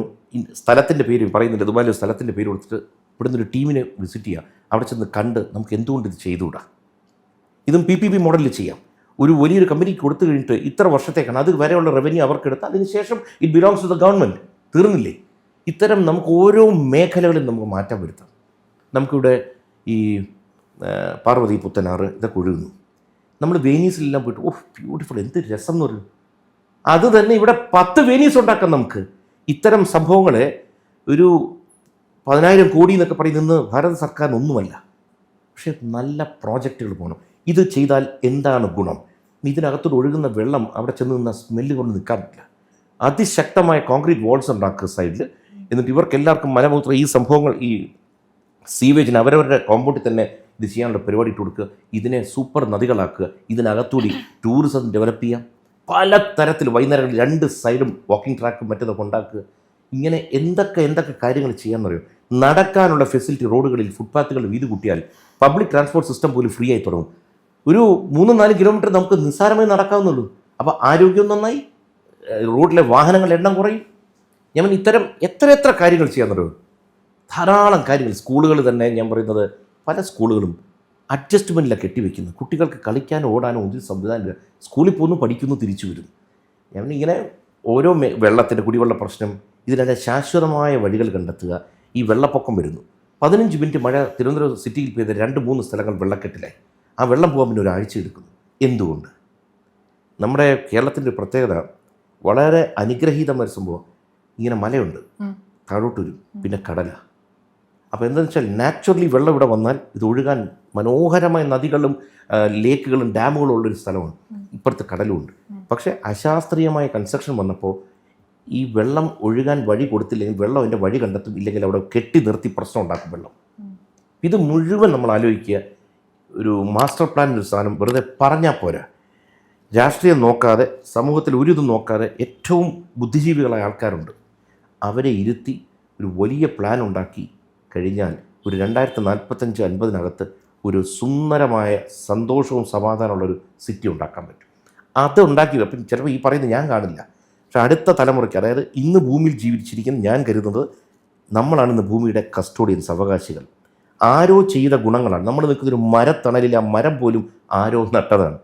സ്ഥലത്തിൻ്റെ പേര് പറയുന്നില്ല, ഇതുപോലെ ഒരു സ്ഥലത്തിൻ്റെ പേര് കൊടുത്തിട്ട് ഇവിടുന്ന് ഒരു ടീമിനെ വിസിറ്റ് ചെയ്യുക, അവിടെ ചെന്ന് കണ്ട് നമുക്ക് എന്തുകൊണ്ട് ഇത് ചെയ്തുകൂടാ. ഇതും PPP മോഡലിൽ ചെയ്യാം. ഒരു വലിയൊരു കമ്പനിക്ക് കൊടുത്തു കഴിഞ്ഞിട്ട് ഇത്ര വർഷത്തേക്കാണ്, അത് വരെയുള്ള റവന്യൂ അവർക്കെടുത്ത് അതിനുശേഷം it belongs to the government. തീർന്നില്ലേ? ഇത്തരം നമുക്ക് ഓരോ മേഖലകളിൽ നമുക്ക് മാറ്റം വരുത്താം. നമുക്കിവിടെ ഈ പാർവതി പുത്തനാറ് ഇതൊക്കെ ഒഴുകുന്നു. നമ്മൾ വെനീസിലെല്ലാം പോയിട്ട് ബ്യൂട്ടിഫുൾ, എന്ത് രസം എന്ന് പറയും. അത് തന്നെ ഇവിടെ 10 വെനീസ് ഉണ്ടാക്കാം നമുക്ക്. ഇത്തരം സംഭവങ്ങളെ ഒരു 10,000 കോടി എന്നൊക്കെ പറയുന്നത് ഭാരത സർക്കാരിനൊന്നുമല്ല. പക്ഷേ നല്ല പ്രോജക്റ്റുകൾ പോകണം. ഇത് ചെയ്താൽ എന്താണ് ഗുണം? ഇതിനകത്തോട് ഒഴുകുന്ന വെള്ളം അവിടെ ചെന്ന് നിന്ന സ്മെല്ല് കൊണ്ട് നിൽക്കാൻ പറ്റില്ല. അതിശക്തമായ കോൺക്രീറ്റ് വാൾസ് ഉണ്ടാക്കുക സൈഡിൽ. എന്നിട്ട് ഇവർക്ക് എല്ലാവർക്കും മലമൂത്ര ഈ സംഭവങ്ങൾ ഈ സീവേജിന് അവരവരുടെ കോമ്പൗണ്ടിൽ തന്നെ ഇത് ചെയ്യാനുള്ള പരിപാടി ഇട്ട് കൊടുക്കുക. ഇതിനെ സൂപ്പർ നദികളാക്കുക. ഇതിനകത്തൂടി ടൂറിസം ഡെവലപ്പ് ചെയ്യാം. പല തരത്തിൽ വൈകുന്നേരങ്ങളിൽ 2 സൈഡും വാക്കിംഗ് ട്രാക്കും മറ്റേതൊക്കെ ഉണ്ടാക്കുക. ഇങ്ങനെ എന്തൊക്കെ കാര്യങ്ങൾ ചെയ്യാമെന്നറിയോ? നടക്കാനുള്ള ഫെസിലിറ്റി റോഡുകളിൽ ഫുട്പാത്തുകൾ വീതി കൂട്ടിയാൽ പബ്ലിക് ട്രാൻസ്പോർട്ട് സിസ്റ്റം പോലും ഫ്രീ ആയി തുടങ്ങും. ഒരു 3-4 കിലോമീറ്റർ നമുക്ക് നിസ്സാരമായി നടക്കാവുന്നുള്ളൂ. അപ്പോൾ ആരോഗ്യം നന്നായി, റോഡിലെ വാഹനങ്ങളുടെ എണ്ണം കുറയും. ഞാൻ ഇത്തരം എത്ര കാര്യങ്ങൾ ചെയ്യാമെന്നറിയോ? ധാരാളം കാര്യങ്ങൾ. സ്കൂളുകൾ തന്നെ ഞാൻ പറയുന്നത് പല സ്കൂളുകളും അഡ്ജസ്റ്റ്മെൻറ്റിലാണ് കെട്ടിവെക്കുന്നത്. കുട്ടികൾക്ക് കളിക്കാനോ ഓടാനോ ഒന്നും സംവിധാനമില്ല. സ്കൂളിൽ പോകുന്നു, പഠിക്കുന്നു, തിരിച്ചു വരുന്നു. ഞാൻ ഇങ്ങനെ ഓരോ വെള്ളത്തിൻ്റെ കുടിവെള്ള പ്രശ്നം, ഇതിനെല്ലാം ശാശ്വതമായ വഴികൾ കണ്ടെത്തുക. ഈ വെള്ളപ്പൊക്കം വരുന്നു, 15 മിനിറ്റ് മഴ തിരുവനന്തപുരം സിറ്റിയിൽ പെയ്ത 2-3 സ്ഥലങ്ങൾ വെള്ളക്കെട്ടിലായി. ആ വെള്ളം പോകാൻ പിന്നെ ഒരാഴ്ച എടുക്കുന്നു. എന്തുകൊണ്ട്? നമ്മുടെ കേരളത്തിൻ്റെ പ്രത്യേകത വളരെ അനുഗ്രഹീതമായ സംഭവം, ഇങ്ങനെ മലയുണ്ട്, താഴോട്ട് വരും, പിന്നെ കടല. അപ്പോൾ എന്താണെന്ന് വെച്ചാൽ നാച്ചുറലി വെള്ളം ഇവിടെ വന്നാൽ ഇത് ഒഴുകാൻ മനോഹരമായ നദികളും ലേക്കുകളും ഡാമുകളും ഉള്ളൊരു സ്ഥലമാണ്. ഇപ്പുറത്ത് കടലുമുണ്ട്. പക്ഷേ അശാസ്ത്രീയമായ കൺസ്ട്രക്ഷൻ വന്നപ്പോൾ ഈ വെള്ളം ഒഴുകാൻ വഴി കൊടുത്തില്ലെങ്കിൽ വെള്ളം അതിൻ്റെ വഴി കണ്ടെത്തും, ഇല്ലെങ്കിൽ അവിടെ കെട്ടി നിർത്തി പ്രശ്നം ഉണ്ടാക്കും വെള്ളം. ഇത് മുഴുവൻ നമ്മൾ ആലോചിക്കുക. ഒരു മാസ്റ്റർ പ്ലാനിൻ്റെ ഒരു സാധനം വെറുതെ പറഞ്ഞാൽ പോരാ. രാഷ്ട്രീയം നോക്കാതെ, സമൂഹത്തിൽ ഒരു ഇതും നോക്കാതെ ഏറ്റവും ബുദ്ധിജീവികളായ ആൾക്കാരുണ്ട്. അവരെ ഇരുത്തി ഒരു വലിയ പ്ലാൻ ഉണ്ടാക്കി കഴിഞ്ഞാൽ ഒരു 2045-50 ഒരു സുന്ദരമായ സന്തോഷവും സമാധാനമുള്ളൊരു സിറ്റി ഉണ്ടാക്കാൻ പറ്റും. അത് ഉണ്ടാക്കി. അപ്പം ചിലപ്പോൾ ഈ പറയുന്നത് ഞാൻ കാണില്ല, പക്ഷെ അടുത്ത തലമുറയ്ക്ക്, അതായത് ഇന്ന് ഭൂമിയിൽ ജീവിച്ചിരിക്കുന്ന ഞാൻ കരുതുന്നത് നമ്മളാണ് ഇന്ന് ഭൂമിയുടെ കസ്റ്റോഡിയൻസ്, അവകാശികൾ. ആരോ ചെയ്ത ഗുണങ്ങളാണ്. നമ്മൾ നിൽക്കുന്നൊരു മരത്തണലിൽ ആ മരം പോലും ആരോ നട്ടതാണ്.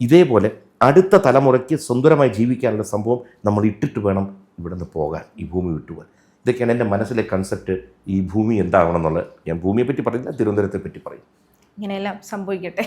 ഇതേപോലെ അടുത്ത തലമുറയ്ക്ക് സുന്ദരമായി ജീവിക്കാനുള്ള സംഭവം നമ്മൾ ഇട്ടിട്ട് വേണം ഇവിടെ നിന്ന് പോകാൻ, ഈ ഭൂമി വിട്ടുപോകാൻ. ഇതൊക്കെയാണ് എൻ്റെ മനസ്സിലെ കൺസെപ്റ്റ്. ഈ ഭൂമി എന്താവണം എന്നുള്ളത്. ഞാൻ ഭൂമിയെ പറ്റി പറയില്ല, തിരുവനന്തപുരത്തെ പറ്റി പറയും. ഇങ്ങനെയെല്ലാം സംഭവിക്കട്ടെ.